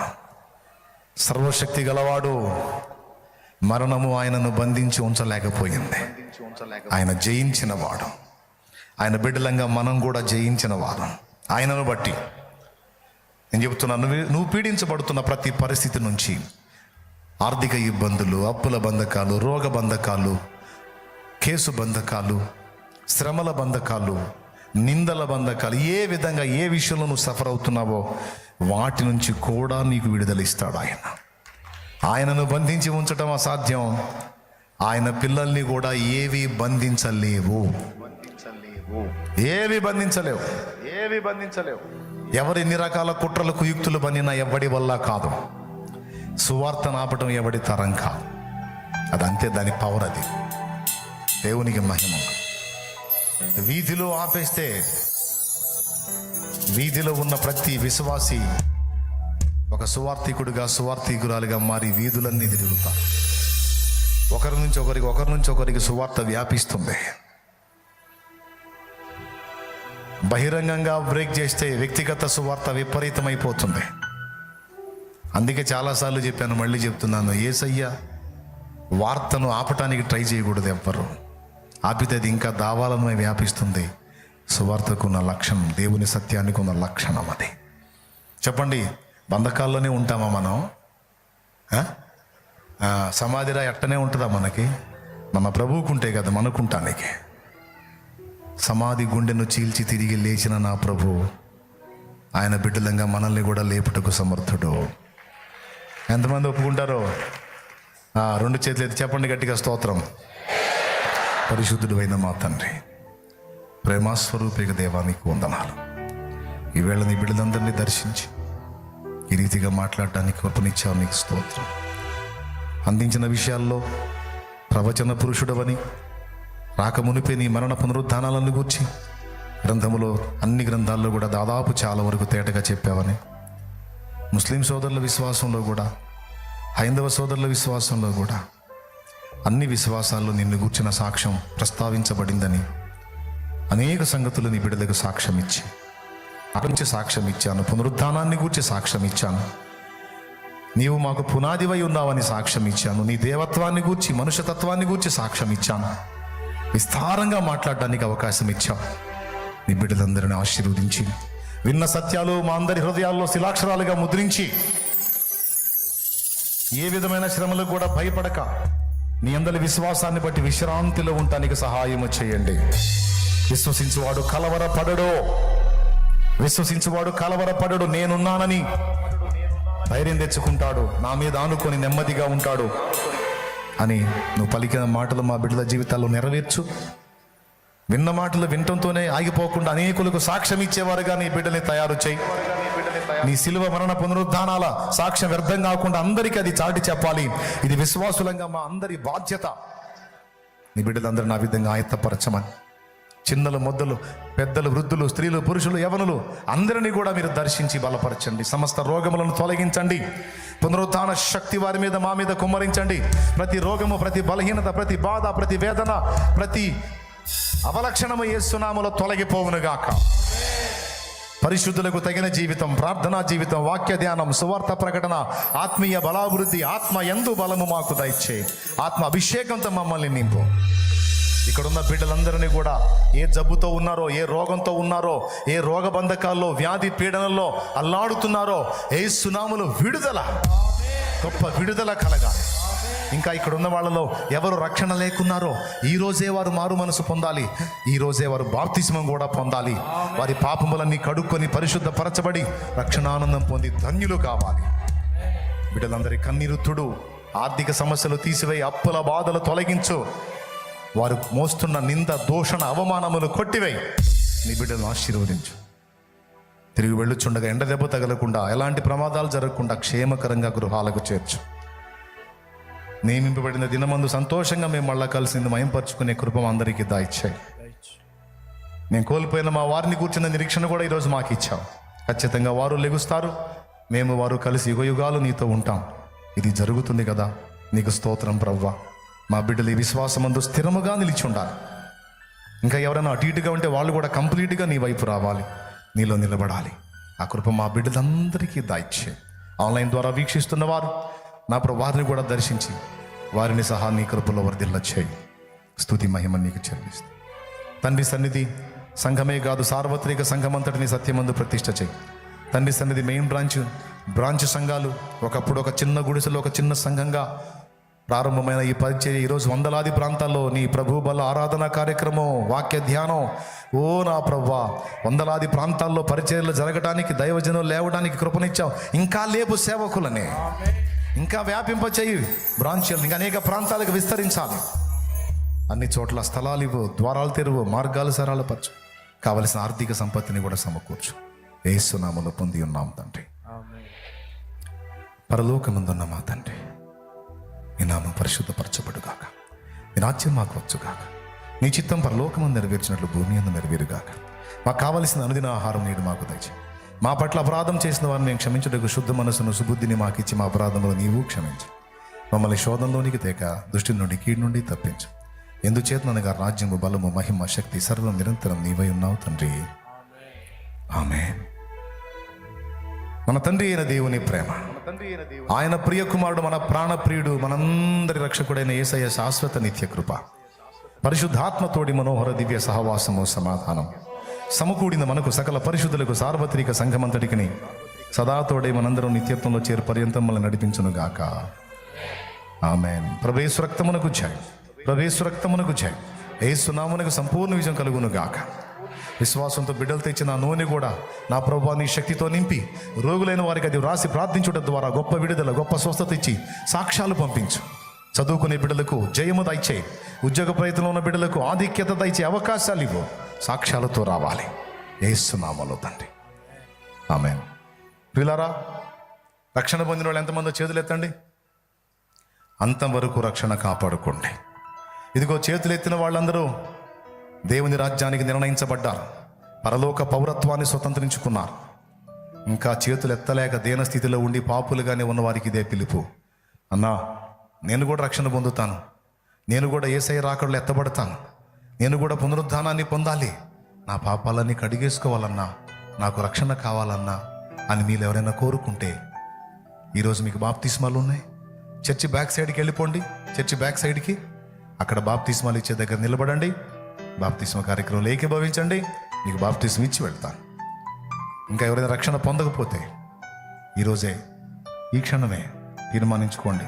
సర్వశక్తి గలవాడు. మరణము ఆయనను బంధించి ఉంచలేకపోయింది. ఆయన జయించిన వాడు. ఆయన బిడ్డలంగా మనం కూడా జయించిన వాడు. ఆయనను బట్టి నేను చెబుతున్నాను, నువ్వు పీడించబడుతున్న ప్రతి పరిస్థితి నుంచి, ఆర్థిక ఇబ్బందులు, అప్పుల బంధకాలు, రోగ బంధకాలు, కేసు బంధకాలు, శ్రమల బంధకాలు, నిందల బంధకాలు, ఏ విధంగా ఏ విషయంలో నువ్వు సఫర్ అవుతున్నావో వాటి నుంచి కూడా నీకు విడుదల ఇస్తాడు ఆయన. ఆయనను బంధించి ఉంచటం అసాధ్యం. ఆయన పిల్లల్ని కూడా ఏవి బంధించలేవు. ఏవి బంధించలేవు. ఎవరు ఎన్ని రకాల కుట్రలు కుయుక్తులు పనినా ఎవడి వల్ల కాదు. సువార్త నాపటం ఎవడి తరం కాదు. అదంతే, దాని పవర్ అది. దేవునికి మహిమ. వీధిలో ఆపేస్తే వీధిలో ఉన్న ప్రతి విశ్వాసి ఒక సువార్థికుడిగా, సువార్థికురాలుగా మారి వీధులన్నీ తిరుగుతారు. ఒకరి నుంచి ఒకరికి సువార్త వ్యాపిస్తుంది. బహిరంగంగా బ్రేక్ చేస్తే వ్యక్తిగత సువార్త విపరీతమైపోతుంది. అందుకే చాలాసార్లు చెప్పాను, మళ్ళీ చెప్తున్నాను, యేసయ్య వార్తను ఆపటానికి ట్రై చేయకూడదు ఎవ్వరు. ఆపితే అది ఇంకా దావాలను వ్యాపిస్తుంది. సువార్తకు ఉన్న లక్షణం, దేవుని సత్యానికి ఉన్న లక్షణం అది. చెప్పండి, బంధకాల్లోనే ఉంటామా మనం? సమాధిరా ఎట్టనే ఉంటుందా మనకి? మన ప్రభువుకుంటే కదా మనకుంటానికి. సమాధి గుండెను చీల్చి తిరిగి లేచిన నా ప్రభు ఆయన బిడ్డలంగా మనల్ని కూడా లేపుటకు సమర్థుడు. ఎంతమంది ఒప్పుకుంటారో 2 చేతులు ఎత్తి చెప్పండి గట్టిగా, స్తోత్రం. పరిశుద్ధుడు అయిన మా తండ్రి, ప్రేమాస్వరూపిక దేవానికి వందనాలు. ఈవేళ నీ బిడ్డలందరినీ దర్శించి ఈ రీతిగా మాట్లాడటానికి కృపనిచ్చావు, నీకు స్తోత్రం. అందించిన విషయాల్లో ప్రవచన పురుషుడవని, రాకమునిపే నీ మరణ పునరుద్ధానాలను గూర్చి గ్రంథములో అన్ని గ్రంథాల్లో కూడా దాదాపు చాలా వరకు తేటగా చెప్పావని, ముస్లిం సోదరుల విశ్వాసంలో కూడా, హైందవ సోదరుల విశ్వాసంలో కూడా అన్ని విశ్వాసాల్లో నిన్ను గూర్చిన సాక్ష్యం ప్రస్తావించబడిందని అనేక సంగతులు నీ బిడ్డలకు సాక్ష్యం ఇచ్చి, గురించి సాక్ష్యం ఇచ్చాను, పునరుద్ధానాన్ని గూర్చి సాక్ష్యం ఇచ్చాను, నీవు మాకు పునాదివై ఉన్నావని సాక్ష్యం ఇచ్చాను, నీ దేవత్వాన్ని గూర్చి, మనుష్యతత్వాన్ని గూర్చి సాక్ష్యం ఇచ్చాను. విస్తారంగా మాట్లాడడానికి అవకాశం ఇచ్చావు. నీ బిడ్డలందరిని ఆశీర్వదించి, విన్న సత్యాలు మా అందరి హృదయాల్లో శిలాక్షరాలుగా ముద్రించి ఏ విధమైన శ్రమలకు కూడా భయపడక నీ అందరి విశ్వాసాన్ని బట్టి విశ్రాంతిలో ఉండటానికి సహాయము చేయండి. విశ్వసించువాడు కలవరపడడు, విశ్వసించువాడు కలవరపడడు. నేనున్నానని ధైర్యం తెచ్చుకుంటాడు, నా మీద ఆనుకొని నెమ్మదిగా ఉంటాడు అని నువ్వు పలికిన మాటలు మా బిడ్డల జీవితాల్లో నెరవేర్చు. విన్న మాటలు వినటంతోనే ఆగిపోకుండా అనేకులకు సాక్ష్యం ఇచ్చేవారుగా నీ బిడ్డల్ని తయారు చేయి. నీ శిలువ మరణ పునరుద్ధానాల సాక్ష్యం వ్యర్థం కాకుండా అందరికీ అది చాటి చెప్పాలి. ఇది విశ్వాసులంగా మా అందరి బాధ్యత. నీ బిడ్డలందరూ నా విధంగా ఆయత్తపరచమని, చిన్నలు మొద్దలు, పెద్దలు, వృద్ధులు, స్త్రీలు, పురుషులు, యవనులు అందరినీ కూడా మీరు దర్శించి బలపరచండి. సమస్త రోగములను తొలగించండి. పునరుత్థాన శక్తి వారి మీద, మా మీద కుమ్మరించండి. ప్రతి రోగము, ప్రతి బలహీనత, ప్రతి బాధ, ప్రతి వేదన, ప్రతి అవలక్షణము యేసు నామములో తొలగిపోవునుగాక. పరిశుద్ధులకు తగిన జీవితం, ప్రార్థనా జీవితం, వాక్య ధ్యానం, సువార్త ప్రకటన, ఆత్మీయ బలాభివృద్ధి, ఆత్మ యందు బలము మాకు దయచేయి. ఆత్మ అభిషేకంతో మమ్మల్ని నింపు. ఇక్కడున్న బిడ్డలందరినీ కూడా ఏ జబ్బుతో ఉన్నారో, ఏ రోగంతో ఉన్నారో, ఏ రోగ బంధకాల్లో, వ్యాధి పీడనల్లో అల్లాడుతున్నారో యేసు నామములో విడుదల, గొప్ప విడుదల కలగాలి. ఇంకా ఇక్కడ ఉన్న వాళ్ళలో ఎవరు రక్షణ లేకున్నారో ఈ రోజే వారు మారు మనసు పొందాలి. ఈ రోజే వారు బాప్తిస్మం కూడా పొందాలి. వారి పాపములన్నీ కడుక్కొని పరిశుద్ధపరచబడి రక్షణానందం పొంది ధన్యులు కావాలి. బిడ్డలందరి కన్నీరుతుడు, ఆర్థిక సమస్యలు తీసివేయి, అప్పుల బాధలు తొలగించు. వారు మోస్తున్న నింద, దూషణ, అవమానములు కొట్టివేయి. నీ బిడ్డలను ఆశీర్వదించు. తిరిగి వెళ్ళుచుండగా ఎండ దెబ్బ తగలకుండా, ఎలాంటి ప్రమాదాలు జరగకుండా క్షేమకరంగా గృహాలకు చేర్చు. నియమింపబడిన దినమందు సంతోషంగా మేము మళ్ళా కలిసింది మయంపరుచుకునే కృపం అందరికీ దాయిచ్చాయి. నేను కోల్పోయిన మా వారిని కూర్చున్న నిరీక్షణ కూడా ఈరోజు మాకు ఇచ్చావు. ఖచ్చితంగా వారు లెగుస్తారు, మేము వారు కలిసి యుగయుగాలు నీతో ఉంటాం. ఇది జరుగుతుంది కదా, నీకు స్తోత్రం ప్రభువా. మా బిడ్డలు ఈ విశ్వాసమందు స్థిరముగా నిలిచి ఉండాలి. ఇంకా ఎవరైనా అటు ఇటుగా ఉంటే వాళ్ళు కూడా కంప్లీట్గా నీ వైపు రావాలి, నీలో నిలబడాలి. ఆ కృప మా బిడ్డలందరికీ దాయిచ్చే. ఆన్లైన్ ద్వారా వీక్షిస్తున్న వారు నా ప్రభు వారిని కూడా దర్శించి వారిని సహా నీ కృపలో వర్ధిల్ల చేయి. స్తుతి మహిమ నీకు చెల్లిస్తూ తండ్రి సన్నిధి సంఘమే కాదు, సార్వత్రిక సంఘమంతటిని సత్యమందు ప్రతిష్ఠ చేయి. తండ్రి సన్నిధి మెయిన్ బ్రాంచ్ సంఘాలు ఒకప్పుడు ఒక చిన్న గుడిసెలో ఒక చిన్న సంఘంగా ప్రారంభమైన ఈ పరిచర్య ఈరోజు వందలాది ప్రాంతాల్లో నీ ప్రభు బల ఆరాధన కార్యక్రమం, వాక్య ధ్యానం, ఓ నా ప్రభువా, వందలాది ప్రాంతాల్లో పరిచర్యలు జరగడానికి, దైవజనులు లేవడానికి కృపనిచ్చావు. ఇంకా లేపు సేవకులనే, ఇంకా వ్యాపింప చేయి. బ్రాంచీలు ఇంకా అనేక ప్రాంతాలకు విస్తరించాలి. అన్ని చోట్ల స్థలాలు ఇవ్వు, ద్వారాలు తెరువు, మార్గాలు సరళపరచు. కావలసిన ఆర్థిక సంపత్తిని కూడా సమకూర్చు. యేసు నామములో పొంది ఉన్నాం తండ్రి. పరలోకమందున్న మా తండ్రి, నీ నామం పరిశుద్ధపరచబడుగాక, నీ రాజ్యం మాకు వచ్చుగాక, నీ చిత్తం పరలోకమందు నెరవేర్చినట్లు భూమి అందు నెరవేరుగాక. మాకు కావలసిన అనుదిన ఆహారం నేడు మాకు దయచేయి. మా పట్ల అపరాధం చేసిన వారిని మేము క్షమించుటకు శుద్ధ మనసును, సుబుద్ధిని మాకు ఇచ్చి మా అపరాధములు నీవు క్షమించు. మమ్మల్ని శోధంలోనికి తేక దుష్టి నుండి, కీడు నుండి తప్పించు. ఎందుచేతనగా రాజ్యము, బలము, మహిమ, శక్తి సర్వం నిరంతరం నీవై ఉన్నావు తండ్రి. ఆమేన్. మన తండ్రి అయిన దేవుని ప్రేమ, ఆయన ప్రియ కుమారుడు, మన ప్రాణప్రియుడు, మనందరి రక్షకుడైన యేసయ్య శాశ్వత నిత్య కృప, పరిశుద్ధాత్మతోడి మనోహర దివ్య సహవాసము, సమాధానం సమకూడిన మనకు సకల పరిశుద్ధులకు, సార్వత్రిక సంఘమంతటికి సదాతోడే మనందరం నిత్యత్వంలో చేరు పర్యంతం మనల్ని నడిపించునుగాక. ఆమేన్. ప్రభేసు రక్తమునకు జై, ప్రభేసు రక్తమునకు జై. యేసు నామమునకు సంపూర్ణ విజయం కలుగునుగాక. విశ్వాసంతో బిడ్డలు తెచ్చిన నూనె కూడా నా ప్రభువా నీ శక్తితో నింపి రోగులైన వారికి అది వ్రాసి ప్రార్థించుట ద్వారా గొప్ప విడుదల, గొప్ప స్వస్థత ఇచ్చి సాక్ష్యాలు పంపించు. చదువుకునే బిడ్డలకు జయము దయచే, ఉద్యోగ ప్రయత్నంలో ఉన్న బిడ్డలకు ఆధిక్యత దయచే అవకాశాలు ఇవ్వు. సాక్ష్యాలతో రావాలి యేసు నామములో తండ్రి. ఆమేన్. ప్రియులారా, రక్షణ పొందిన వాళ్ళు ఎంతమందో చేతులు ఎత్తండి. అంతవరకు రక్షణ కాపాడుకోండి. ఇదిగో చేతులు ఎత్తిన వాళ్ళందరూ దేవుని రాజ్యానికి నిర్ణయించబడ్డారు, పరలోక పౌరత్వాన్ని స్వతంత్రించుకున్నారు. ఇంకా చేతులు ఎత్తలేక దీనస్థితిలో ఉండి పాపులుగానే ఉన్న వారికి ఇదే పిలుపు. అన్నా, నేను కూడా రక్షణ పొందుతాను, నేను కూడా యేసయ్య రాకడలో ఎత్తబడతాను, నేను కూడా పునరుద్ధానాన్ని పొందాలి, నా పాపాలన్నీ కడిగేసుకోవాలన్నా, నాకు రక్షణ కావాలన్నా అని మీరు ఎవరైనా కోరుకుంటే ఈరోజు మీకు బాప్తిస్మాలు ఉన్నాయి. చర్చి బ్యాక్ సైడ్కి వెళ్ళిపోండి. చర్చి బ్యాక్ సైడ్కి, అక్కడ బాప్తిస్మాలు ఇచ్చే దగ్గర నిలబడండి. బాప్తిస్మ కార్యక్రమంలో ఏకీభవించండి. మీకు బాప్తిస్మ ఇచ్చి వెళ్తాను. ఇంకా ఎవరైనా రక్షణ పొందకపోతే ఈరోజే, ఈ క్షణమే తీర్మానించుకోండి.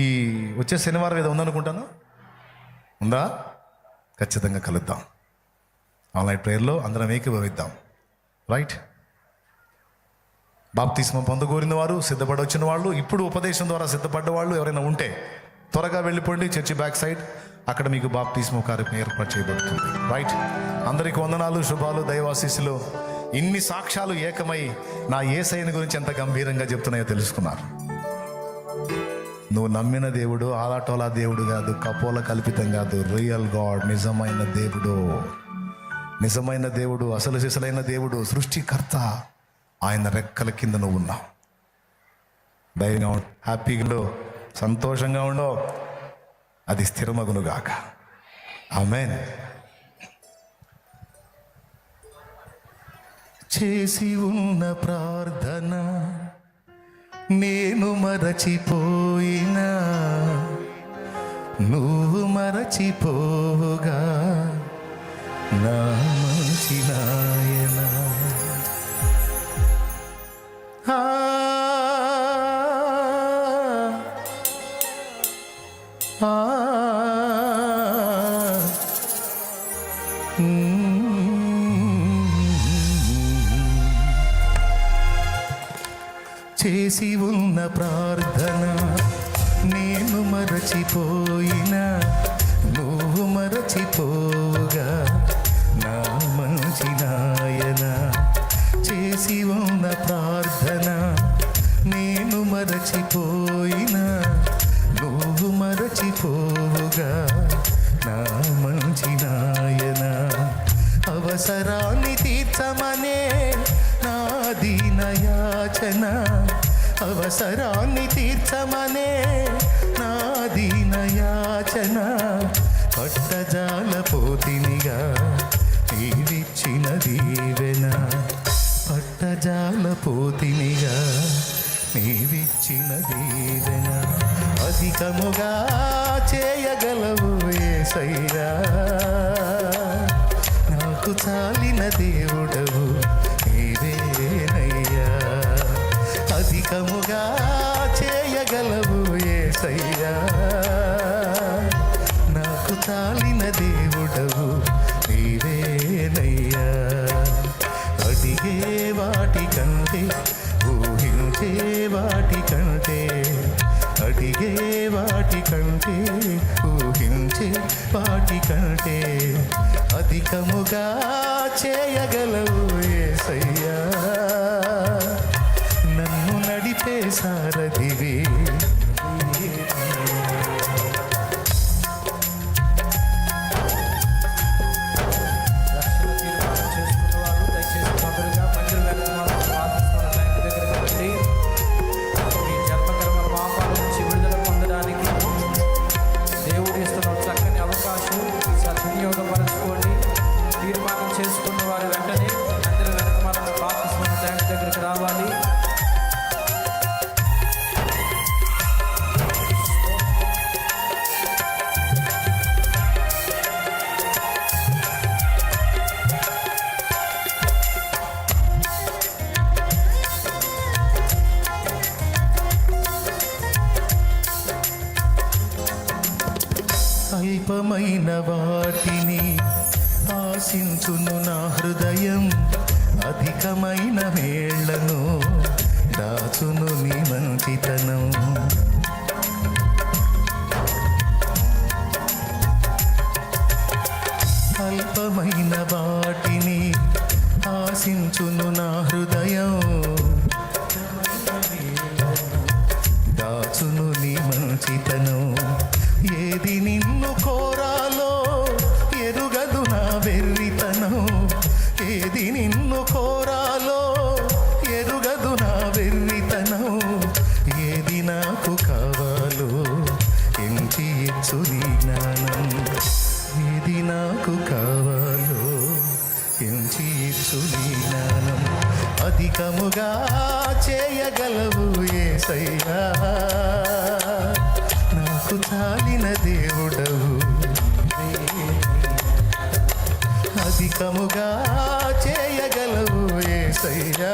ఈ వచ్చే శనివారం ఏదో ఉందనుకుంటాను, ఉందా? ఖచ్చితంగా కలుద్దాం. ఆన్లైన్ ప్రేయర్లో అందరం ఏకీభవిద్దాం. రైట్? బాప్తిస్మం పొందగోరిన వారు, సిద్ధపడొచ్చిన వాళ్ళు, ఇప్పుడు ఉపదేశం ద్వారా సిద్ధపడ్డ వాళ్ళు ఎవరైనా ఉంటే త్వరగా వెళ్ళిపోండి. చర్చి బ్యాక్ సైడ్ అక్కడ మీకు బాప్తిస్మం కార్యక్రమం ఏర్పాటు చేయబడుతుంది. రైట్? అందరికీ వందనాలు, శుభాలు, దైవాశీస్సులు. ఇన్ని సాక్ష్యాలు ఏకమై నా యేసయ్యని గురించి ఎంత గంభీరంగా చెప్తున్నాయో తెలుసుకున్నారు. నువ్వు నమ్మిన దేవుడు ఆలాటోలా దేవుడు కాదు, కపోల కల్పితం కాదు. రియల్ గాడ్, నిజమైన దేవుడు, నిజమైన దేవుడు, అసలు సిసలైన దేవుడు, సృష్టికర్త. ఆయన రెక్కల కింద నువ్వు ఉన్నావు. ధైర్యంగా ఉండు, హ్యాపీగా ఉండు, సంతోషంగా ఉండో. అది స్థిరమగునుగాక. ఆమేన్. చేసి ఉన్న ప్రార్థన నేను మరచిపోయినా, నువ్వు మరచిపోగా నా మంచి నాయనా. చేసి ఉన్న ప్రార్థన నేను మరచిపోయినా, నువ్వు మరచిపోగా నా మంచి నాయనా. చేసి ఉన్న ప్రార్థన నేను మరచిపోయినా, నువ్వు మరచిపోగా నా మంచి నాయనా. అవసరాన్ని తీర్చమనే నా దీనయాచన, అవసరాన్ని తీర్చమనే నా దీనయాచన. పట్టజాలపోతినిగా నీవిచ్చిన దీవెన, పట్టజాలపోతినిగా నీవిచ్చిన దీవెన. అధికముగా చేయగలవు యేసయ్యా, నాకు చాలిన దేవుడవు నీవేనయ్యా. అధికముగా చేయగలవు యేసయ్యా, నాకు చాలిన దేవుడవు నీవేనయ్యా. అడిగే వాటి కంటే, ఊహించే వాటి కంటే, అడిగే వాటి కంటే, ఊహించే వాటి కంటే అధికముగా చేయగలవు యేసయ్యా. నన్ను నడిపే సారథివి, అల్పమైన వాటిని ఆశించును నా హృదయం, అధికమైన మేళ్లను దాచును నీ మంచితనం. అల్పమైన వాటిని ఆశించును నా హృదయం, దాచును నీ మంచితనం. ఏది నిన్ను కోరాలో ఎరుగదు నా వెర్రితనం, ఏది నిన్ను కోరాలో ఎరుగదు నా వెర్రితనం. ఏది నాకు కావాలో ఎంచి ఇచ్చు నీ జ్ఞానం, ఏది నాకు కావాలో ఎంచి ఇచ్చు నీ జ్ఞానం. అధికముగా చేయగలవు యేసయ్యా, నాకు చాలిన దేవుడవు. అధికముగా చేయగలవు యేసయ్యా,